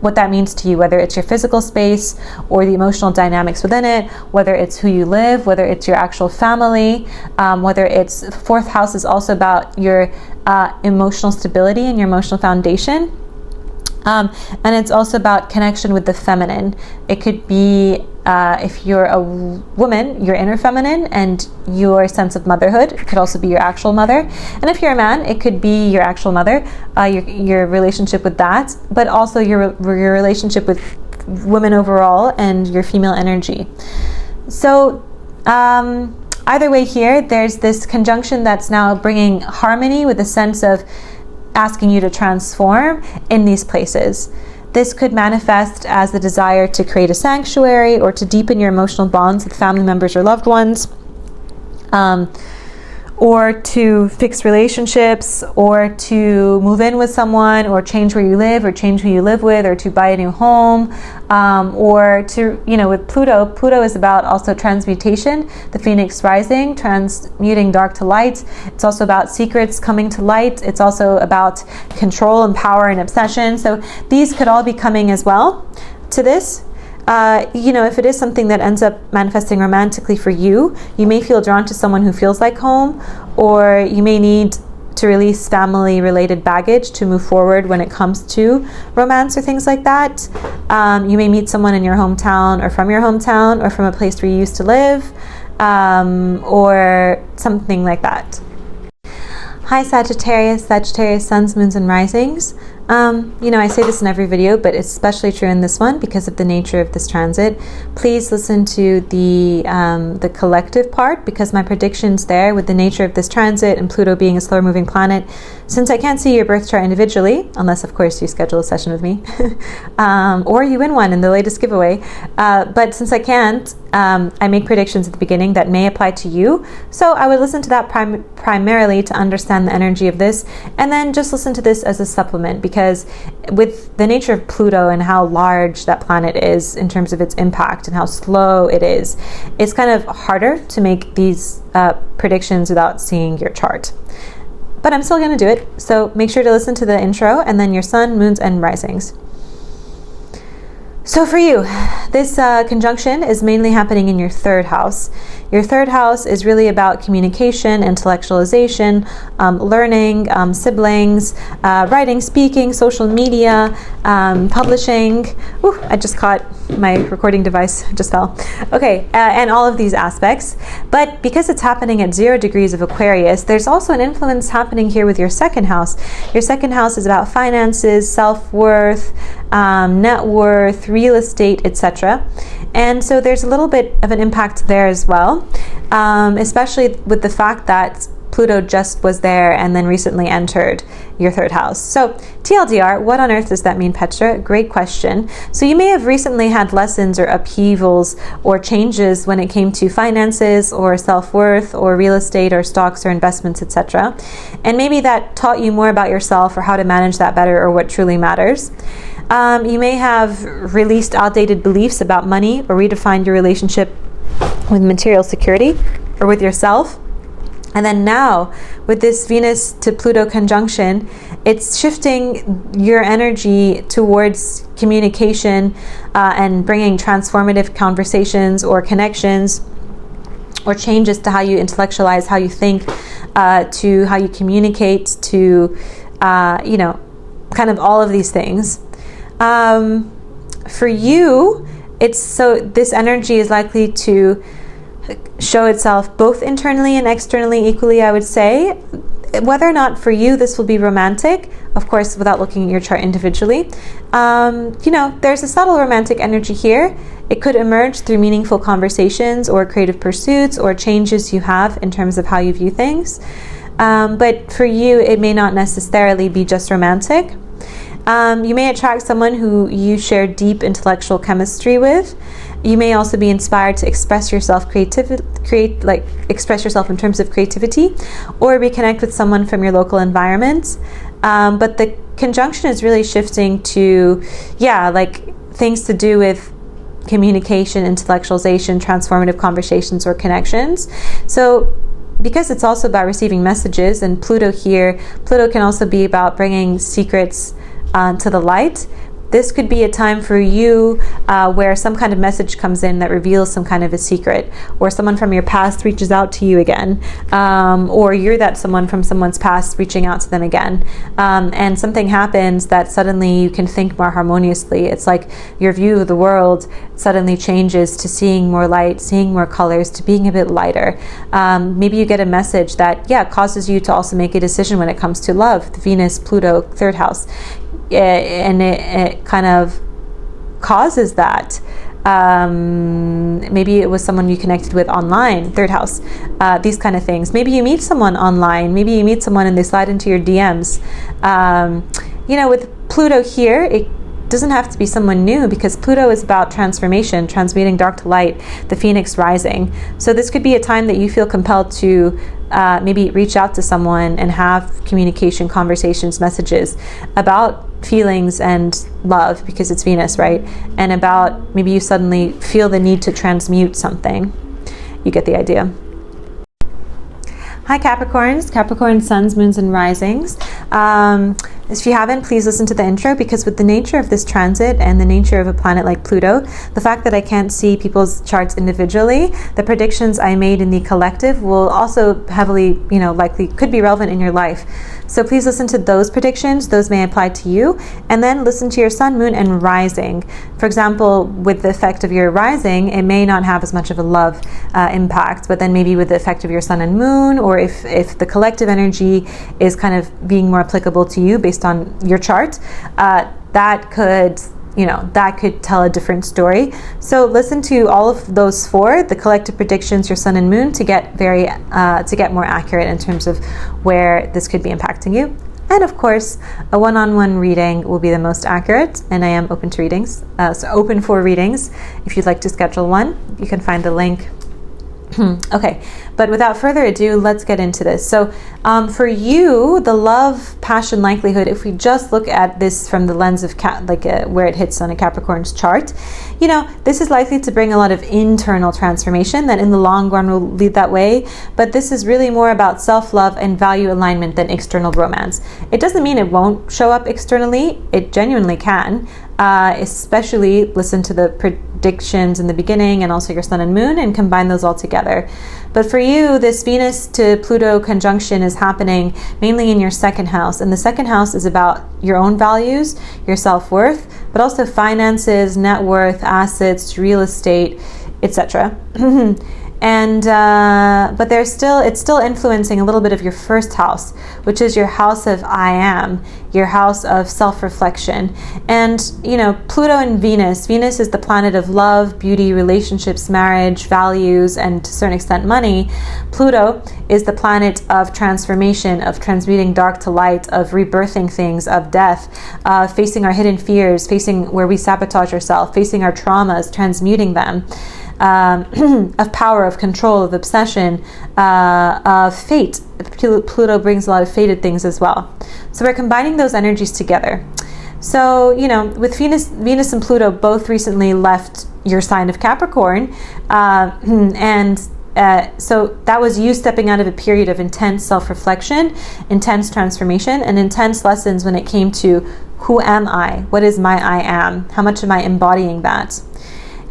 S1: what that means to you, whether it's your physical space or the emotional dynamics within it, whether it's who you live, whether it's your actual family, whether it's fourth house is also about your emotional stability and your emotional foundation. And it's also about connection with the feminine. It could be, if you're a woman, your inner feminine and your sense of motherhood. It could also be your actual mother. And if you're a man, it could be your actual mother, your relationship with that, but also your relationship with women overall and your female energy. So either way here, there's this conjunction that's now bringing harmony with a sense of asking you to transform in these places. This could manifest as the desire to create a sanctuary or to deepen your emotional bonds with family members or loved ones, or to fix relationships, or to move in with someone, or change where you live, or change who you live with, or to buy a new home, or to, with Pluto is about also transmutation, the phoenix rising, transmuting dark to light. It's also about secrets coming to light. It's also about control and power and obsession. So these could all be coming as well to this. If it is something that ends up manifesting romantically for you, you may feel drawn to someone who feels like home, or you may need to release family-related baggage to move forward when it comes to romance or things like that. You may meet someone in your hometown, or from your hometown, or from a place where you used to live, or something like that. Hi Sagittarius, Sagittarius suns, moons, and risings. I say this in every video, but it's especially true in this one because of the nature of this transit. Please listen to the collective part, because my predictions there, with the nature of this transit and Pluto being a slower moving planet, since I can't see your birth chart individually, unless of course you schedule a session with me, or you win one in the latest giveaway, but since I can't, I make predictions at the beginning that may apply to you. So I would listen to that primarily to understand the energy of this, and then just listen to this as a supplement, because with the nature of Pluto and how large that planet is in terms of its impact and how slow it is, it's kind of harder to make these predictions without seeing your chart. But I'm still going to do it, so make sure to listen to the intro and then your sun, moons, and risings. So for you, this conjunction is mainly happening in your third house. Your third house is really about communication, intellectualization, learning, siblings, writing, speaking, social media, publishing. Ooh, I just caught my recording device, just fell. Okay, and all of these aspects. But because it's happening at 0 degrees of Aquarius, there's also an influence happening here with your second house. Your second house is about finances, self-worth, net worth, real estate, etc. And so there's a little bit of an impact there as well, especially with the fact that Pluto just was there and then recently entered your third house. So TLDR, what on earth does that mean, Petra? Great question. So you may have recently had lessons or upheavals or changes when it came to finances or self-worth or real estate or stocks or investments, etc. And maybe that taught you more about yourself or how to manage that better or what truly matters. You may have released outdated beliefs about money or redefined your relationship with material security or with yourself. And then now, with this Venus to Pluto conjunction, it's shifting your energy towards communication and bringing transformative conversations or connections or changes to how you intellectualize, how you think, to how you communicate, to, kind of all of these things. For you, this energy is likely to show itself both internally and externally equally, I would say. Whether or not for you this will be romantic, of course, without looking at your chart individually, there's a subtle romantic energy here. It could emerge through meaningful conversations or creative pursuits or changes you have in terms of how you view things. But for you, it may not necessarily be just romantic. You may attract someone who you share deep intellectual chemistry with. You may also be inspired to express yourself express yourself in terms of creativity, or reconnect with someone from your local environment. But the conjunction is really shifting to, things to do with communication, intellectualization, transformative conversations, or connections. So because it's also about receiving messages, and Pluto can also be about bringing secrets to the light. This could be a time for you where some kind of message comes in that reveals some kind of a secret, or someone from your past reaches out to you again, or you're that someone from someone's past reaching out to them again, and something happens that suddenly you can think more harmoniously. It's like your view of the world suddenly changes to seeing more light, seeing more colors, to being a bit lighter. Maybe you get a message that causes you to also make a decision when it comes to love, the Venus-Pluto third house. And it kind of causes that. Maybe it was someone you connected with online, third house, these kind of things. Maybe you meet someone online, maybe you meet someone and they slide into your DMs. With Pluto here, it doesn't have to be someone new, because Pluto is about transformation, transmuting dark to light, the phoenix rising. So this could be a time that you feel compelled to maybe reach out to someone and have communication, conversations, messages about feelings and love, because it's Venus, right? And about maybe you suddenly feel the need to transmute something. You get the idea. Hi Capricorns, Capricorn suns, moons, and risings. If you haven't, please listen to the intro, because with the nature of this transit and the nature of a planet like Pluto, the fact that I can't see people's charts individually, the predictions I made in the collective will also heavily, likely could be relevant in your life. So please listen to those predictions. Those may apply to you. And then listen to your sun, moon, and rising. For example, with the effect of your rising, it may not have as much of a love impact, but then maybe with the effect of your sun and moon, or if the collective energy is kind of being more applicable to you based on your chart, that could tell a different story. So listen to all of those four, the collective predictions, your sun and moon, to get more accurate in terms of where this could be impacting you. And of course, a one-on-one reading will be the most accurate, and I am open to readings. So open for readings. If you'd like to schedule one, you can find the link. Okay, but without further ado, let's get into this. So for you, the love, passion, likelihood, if we just look at this from the lens of where it hits on a Capricorn's chart, this is likely to bring a lot of internal transformation that in the long run will lead that way. But this is really more about self-love and value alignment than external romance. It doesn't mean it won't show up externally. It genuinely can. Especially listen to the predictions in the beginning and also your sun and moon and combine those all together. But for you, this Venus to Pluto conjunction is happening mainly in your second house. And the second house is about your own values, your self-worth, but also finances, net worth, assets, real estate, etc. And but it's still influencing a little bit of your first house, which is your house of I am, your house of self-reflection. And Pluto and Venus is the planet of love, beauty, relationships, marriage, values, and to a certain extent money. Pluto is the planet of transformation, of transmuting dark to light, of rebirthing things, of death, facing our hidden fears, facing where we sabotage ourselves, facing our traumas, transmuting them. Of power, of control, of obsession, of fate. Pluto brings a lot of fated things as well. So we're combining those energies together. So, with Venus and Pluto both recently left your sign of Capricorn, so that was you stepping out of a period of intense self-reflection, intense transformation, and intense lessons when it came to who am I? What is my I am? How much am I embodying that?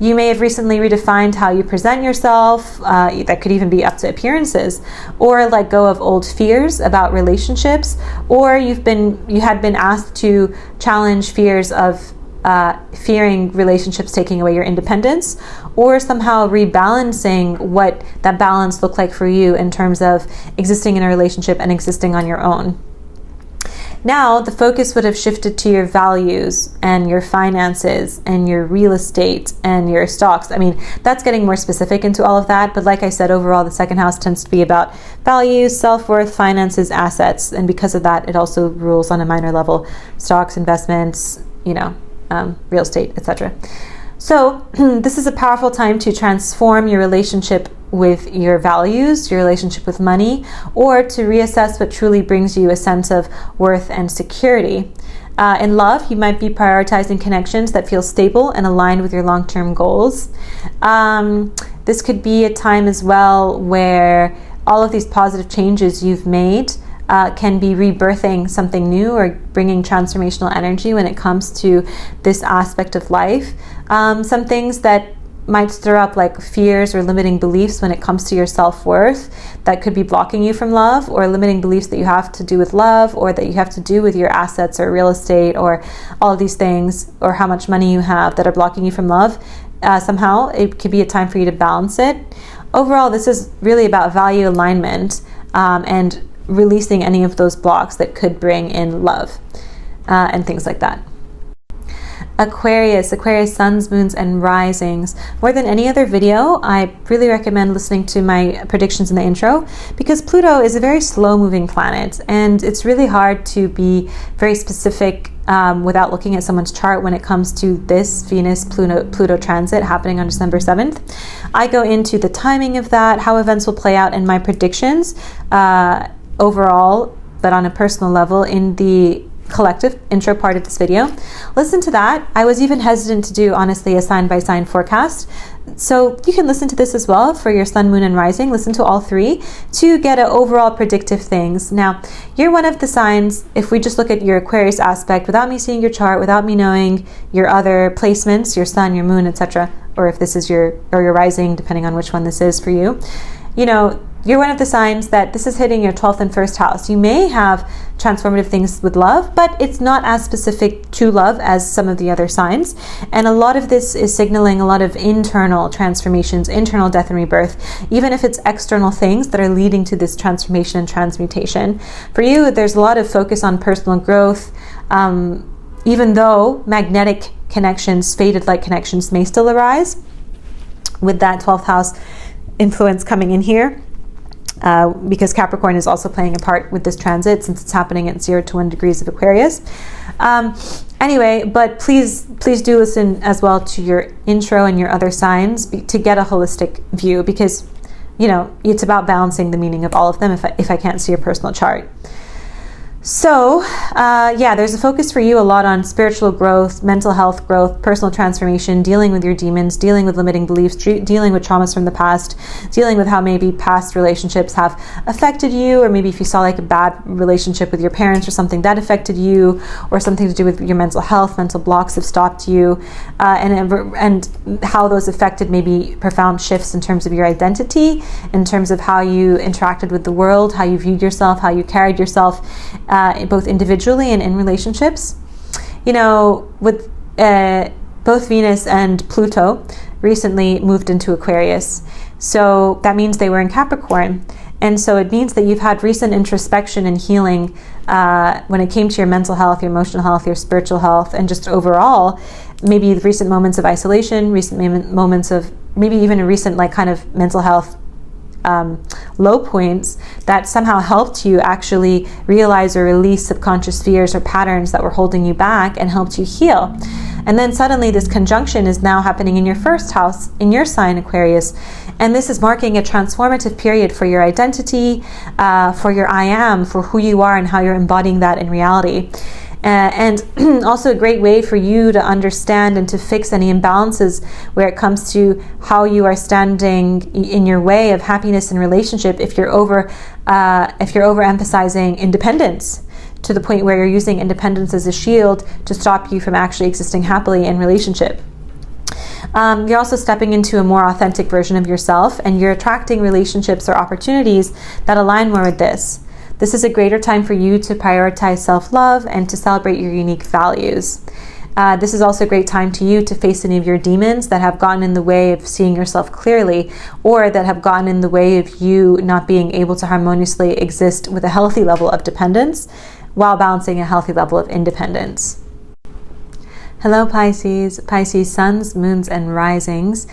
S1: You may have recently redefined how you present yourself. That could even be up to appearances, or let go of old fears about relationships, or you had been asked to challenge fears of fearing relationships taking away your independence, or somehow rebalancing what that balance looked like for you in terms of existing in a relationship and existing on your own. Now, the focus would have shifted to your values and your finances and your real estate and your stocks. I mean, that's getting more specific into all of that. But like I said, overall, the second house tends to be about values, self-worth, finances, assets. And because of that, it also rules on a minor level stocks, investments, real estate, etc. So this is a powerful time to transform your relationship with your values, your relationship with money, or to reassess what truly brings you a sense of worth and security. In love, you might be prioritizing connections that feel stable and aligned with your long-term goals. This could be a time as well where all of these positive changes you've made can be rebirthing something new or bringing transformational energy when it comes to this aspect of life. Some things that might stir up like fears or limiting beliefs when it comes to your self-worth that could be blocking you from love, or limiting beliefs that you have to do with love, or that you have to do with your assets or real estate, or all of these things, or how much money you have that are blocking you from love. Somehow it could be a time for you to balance it. Overall, this is really about value alignment and releasing any of those blocks that could bring in love and things like that. Aquarius suns, moons, and risings. More than any other video, I really recommend listening to my predictions in the intro, because Pluto is a very slow-moving planet, and it's really hard to be very specific without looking at someone's chart when it comes to this Venus-Pluto transit happening on December 7th. I go into the timing of that, how events will play out, and my predictions overall, but on a personal level, in the collective intro part of this video. Listen to that. I was even hesitant to do, honestly, a sign by sign forecast. So you can listen to this as well for your sun, moon, and rising. Listen to all three to get an overall predictive things. Now, you're one of the signs, if we just look at your Aquarius aspect, without me seeing your chart, without me knowing your other placements, your sun, your moon, etc., or if this is your rising, depending on which one this is for you, you know, you're one of the signs that this is hitting your 12th and 1st house. You may have transformative things with love, but it's not as specific to love as some of the other signs. And a lot of this is signaling a lot of internal transformations, internal death and rebirth, even if it's external things that are leading to this transformation and transmutation. For you, there's a lot of focus on personal growth, even though magnetic connections, fated like connections may still arise with that 12th house influence coming in here. Because Capricorn is also playing a part with this transit, since it's happening at 0 to 1 degrees of Aquarius. Anyway, but please do listen as well to your intro and your other signs to get a holistic view, because, you know, it's about balancing the meaning of all of them if I can't see your personal chart. So, yeah, there's a focus for you a lot on spiritual growth, mental health growth, personal transformation, dealing with your demons, dealing with limiting beliefs, dealing with traumas from the past, dealing with how maybe past relationships have affected you, or maybe if you saw like a bad relationship with your parents or something that affected you, or something to do with your mental health, mental blocks have stopped you, and how those affected maybe profound shifts in terms of your identity, in terms of how you interacted with the world, how you viewed yourself, how you carried yourself, both individually and in relationships. You know, with both Venus and Pluto recently moved into Aquarius. So that means they were in Capricorn. And so it means that you've had recent introspection and healing when it came to your mental health, your emotional health, your spiritual health, and just overall, maybe the recent moments of isolation, recent moments of maybe even a recent like kind of mental health low points that somehow helped you actually realize or release subconscious fears or patterns that were holding you back and helped you heal. And then suddenly this conjunction is now happening in your 1st house, in your sign Aquarius. And this is marking a transformative period for your identity, for your I am, for who you are and how you're embodying that in reality. And also a great way for you to understand and to fix any imbalances where it comes to how you are standing in your way of happiness in relationship if you're overemphasizing independence to the point where you're using independence as a shield to stop you from actually existing happily in relationship. You're also stepping into a more authentic version of yourself, and you're attracting relationships or opportunities that align more with this. This is a greater time for you to prioritize self-love and to celebrate your unique values. This is also a great time to you to face any of your demons that have gotten in the way of seeing yourself clearly, or that have gotten in the way of you not being able to harmoniously exist with a healthy level of dependence while balancing a healthy level of independence. Hello Pisces, Pisces suns, moons, and risings.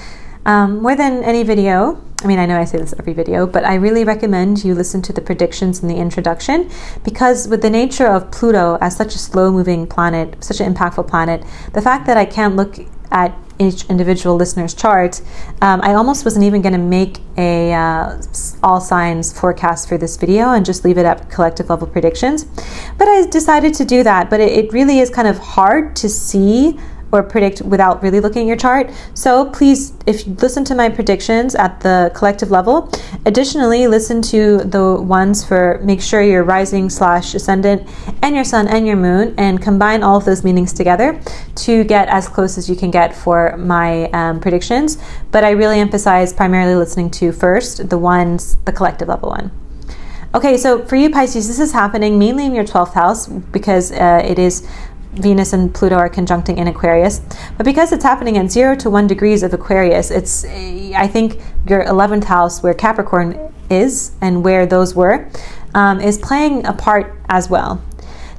S1: More than any video, I mean, I know I say this every video, but I really recommend you listen to the predictions in the introduction, because with the nature of Pluto as such a slow-moving planet, such an impactful planet, the fact that I can't look at each individual listener's chart, I almost wasn't even going to make a all signs forecast for this video and just leave it at collective level predictions. But I decided to do that, but it really is kind of hard to see or predict without really looking at your chart. So please, if you listen to my predictions at the collective level, additionally listen to the ones for make sure your rising/ascendant and your sun and your moon, and combine all of those meanings together to get as close as you can get for my predictions. But I really emphasize primarily listening to first the collective level one. Okay, so for you Pisces, this is happening mainly in your 12th house because it is Venus and Pluto are conjuncting in Aquarius. But because it's happening at 0 to 1 degrees of Aquarius, it's, I think, your 11th house where Capricorn is and where those were, is playing a part as well.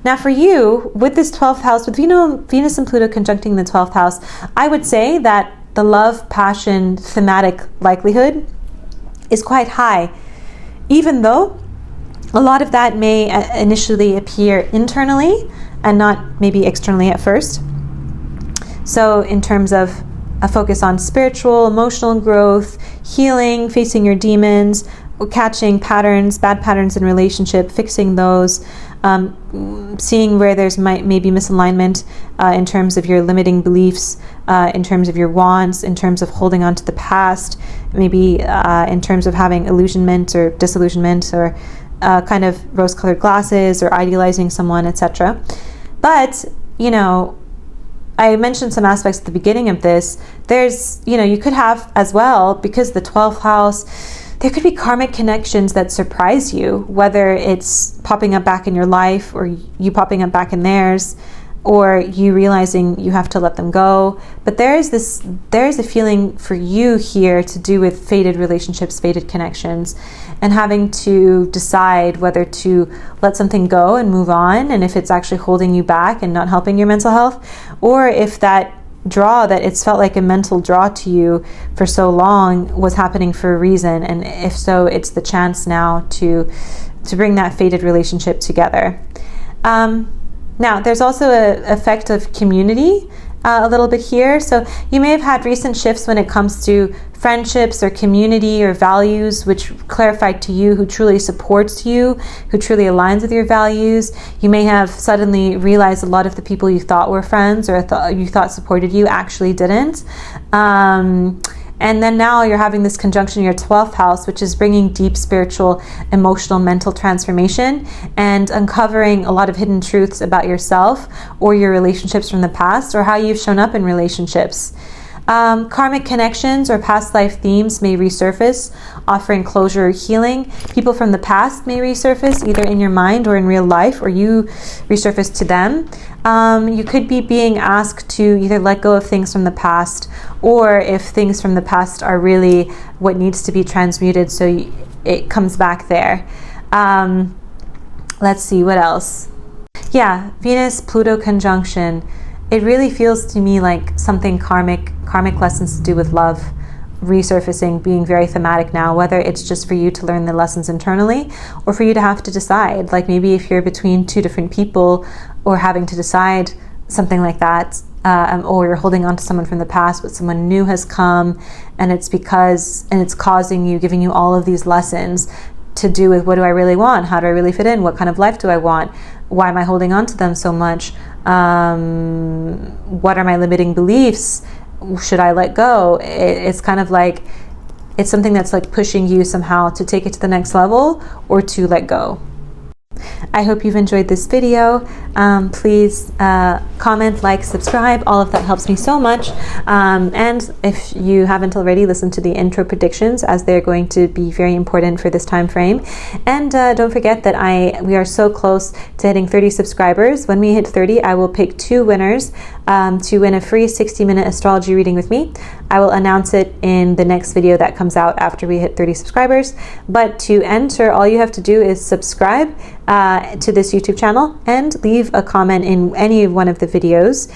S1: Now for you, with this 12th house, with Venus and Pluto conjuncting the 12th house, I would say that the love, passion, thematic likelihood is quite high, even though a lot of that may initially appear internally and not maybe externally at first. So in terms of a focus on spiritual, emotional growth, healing, facing your demons, catching patterns, bad patterns in relationship, fixing those, seeing where there's maybe misalignment in terms of your limiting beliefs, in terms of your wants, in terms of holding on to the past, maybe in terms of having illusionment or disillusionment, or kind of rose-colored glasses, or idealizing someone, etc. But, you know, I mentioned some aspects at the beginning of this. There's, you know, you could have as well, because the 12th house, there could be karmic connections that surprise you, whether it's popping up back in your life, or you popping up back in theirs, or you realizing you have to let them go. But there's a feeling for you here to do with fated relationships, fated connections, and having to decide whether to let something go and move on, and if it's actually holding you back and not helping your mental health, or if that draw, that it's felt like a mental draw to you for so long, was happening for a reason, and if so, it's the chance now to bring that fated relationship together. Now, there's also an effect of community a little bit here. So you may have had recent shifts when it comes to friendships or community or values, which clarified to you who truly supports you, who truly aligns with your values. You may have suddenly realized a lot of the people you thought were friends or you thought supported you actually didn't. And then now you're having this conjunction in your 12th house, which is bringing deep spiritual, emotional, mental transformation and uncovering a lot of hidden truths about yourself or your relationships from the past, or how you've shown up in relationships. Karmic connections or past life themes may resurface, offering closure or healing. People from the past may resurface, either in your mind or in real life, or you resurface to them. You could be being asked to either let go of things from the past, or if things from the past are really what needs to be transmuted, so it comes back there. Let's see, what else? Yeah, Venus-Pluto conjunction. It really feels to me like something karmic lessons to do with love resurfacing, being very thematic now, whether it's just for you to learn the lessons internally or for you to have to decide, like maybe if you're between two different people or having to decide something like that, or you're holding on to someone from the past but someone new has come, and it's causing you, giving you all of these lessons to do with, what do I really want? How do I really fit in? What kind of life do I want? Why am I holding on to them so much? What are my limiting beliefs? Should I let go? It's kind of like, it's something that's like pushing you somehow to take it to the next level or to let go. I hope you've enjoyed this video. Please comment, like, subscribe. All of that helps me so much. And if you haven't already, listen to the intro predictions, as they're going to be very important for this time frame. And don't forget that we are so close to hitting 30 subscribers. When we hit 30, I will pick 2 winners to win a free 60-minute astrology reading with me. I will announce it in the next video that comes out after we hit 30 subscribers. But to enter, all you have to do is subscribe to this YouTube channel and leave a comment in any one of the videos.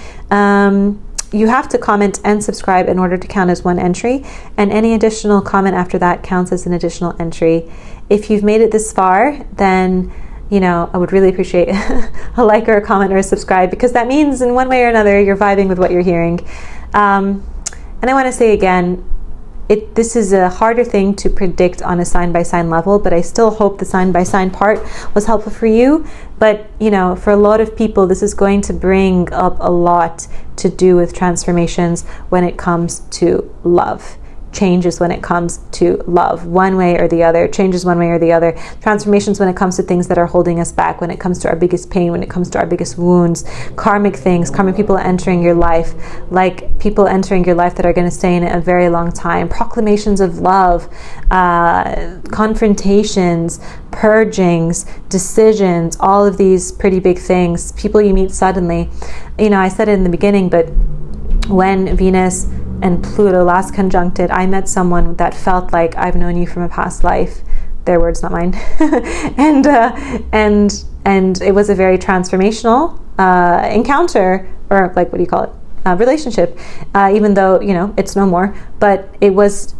S1: You have to comment and subscribe in order to count as one entry, and any additional comment after that counts as an additional entry. If you've made it this far, then I would really appreciate a like or a comment or a subscribe, because that means in one way or another you're vibing with what you're hearing. And I want to say again, this is a harder thing to predict on a sign-by-sign level, but I still hope the sign-by-sign part was helpful for you. But, for a lot of people, this is going to bring up a lot to do with transformations when it comes to love. Changes when it comes to love, one way or the other, changes one way or the other, transformations when it comes to things that are holding us back, when it comes to our biggest pain, when it comes to our biggest wounds, karmic things, karmic people entering your life, like people entering your life that are going to stay in it a very long time, proclamations of love, confrontations, purgings, decisions, all of these pretty big things, people you meet suddenly. I said it in the beginning, but when Venus and Pluto last conjuncted, I met someone that felt like I've known you from a past life. Their words, not mine. And and it was a very transformational encounter, or like, what do you call it? Relationship, even though, you know, it's no more, but it was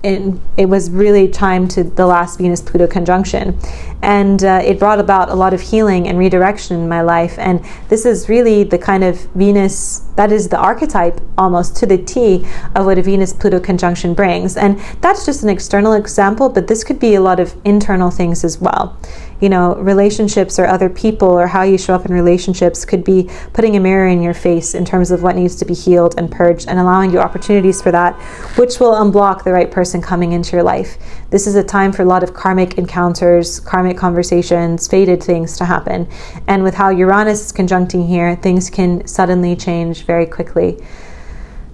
S1: really timed to the last Venus-Pluto conjunction, and it brought about a lot of healing and redirection in my life. And this is really the kind of Venus that is the archetype, almost to the T, of what a Venus-Pluto conjunction brings. And that's just an external example, but this could be a lot of internal things as well. You know, relationships or other people, or how you show up in relationships, could be putting a mirror in your face in terms of what needs to be healed and purged, and allowing you opportunities for that, which will unblock the right person coming into your life. This is a time for a lot of karmic encounters, karmic conversations, fated things to happen. And with how Uranus is conjuncting here, things can suddenly change very quickly.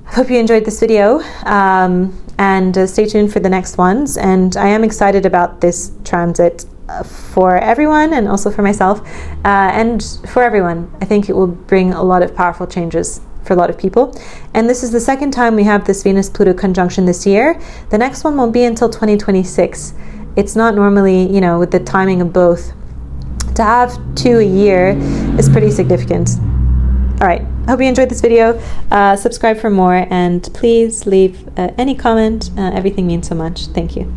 S1: I hope you enjoyed this video, and stay tuned for the next ones. And I am excited about this transit for everyone, and also for myself, and for everyone. I think it will bring a lot of powerful changes for a lot of people. And this is the second time we have this Venus-Pluto conjunction this year. The next one won't be until 2026. It's not normally, you know, with the timing of both, to have 2 a year is pretty significant. All right, hope you enjoyed this video. Subscribe for more, and please leave any comment. Everything means so much. Thank you.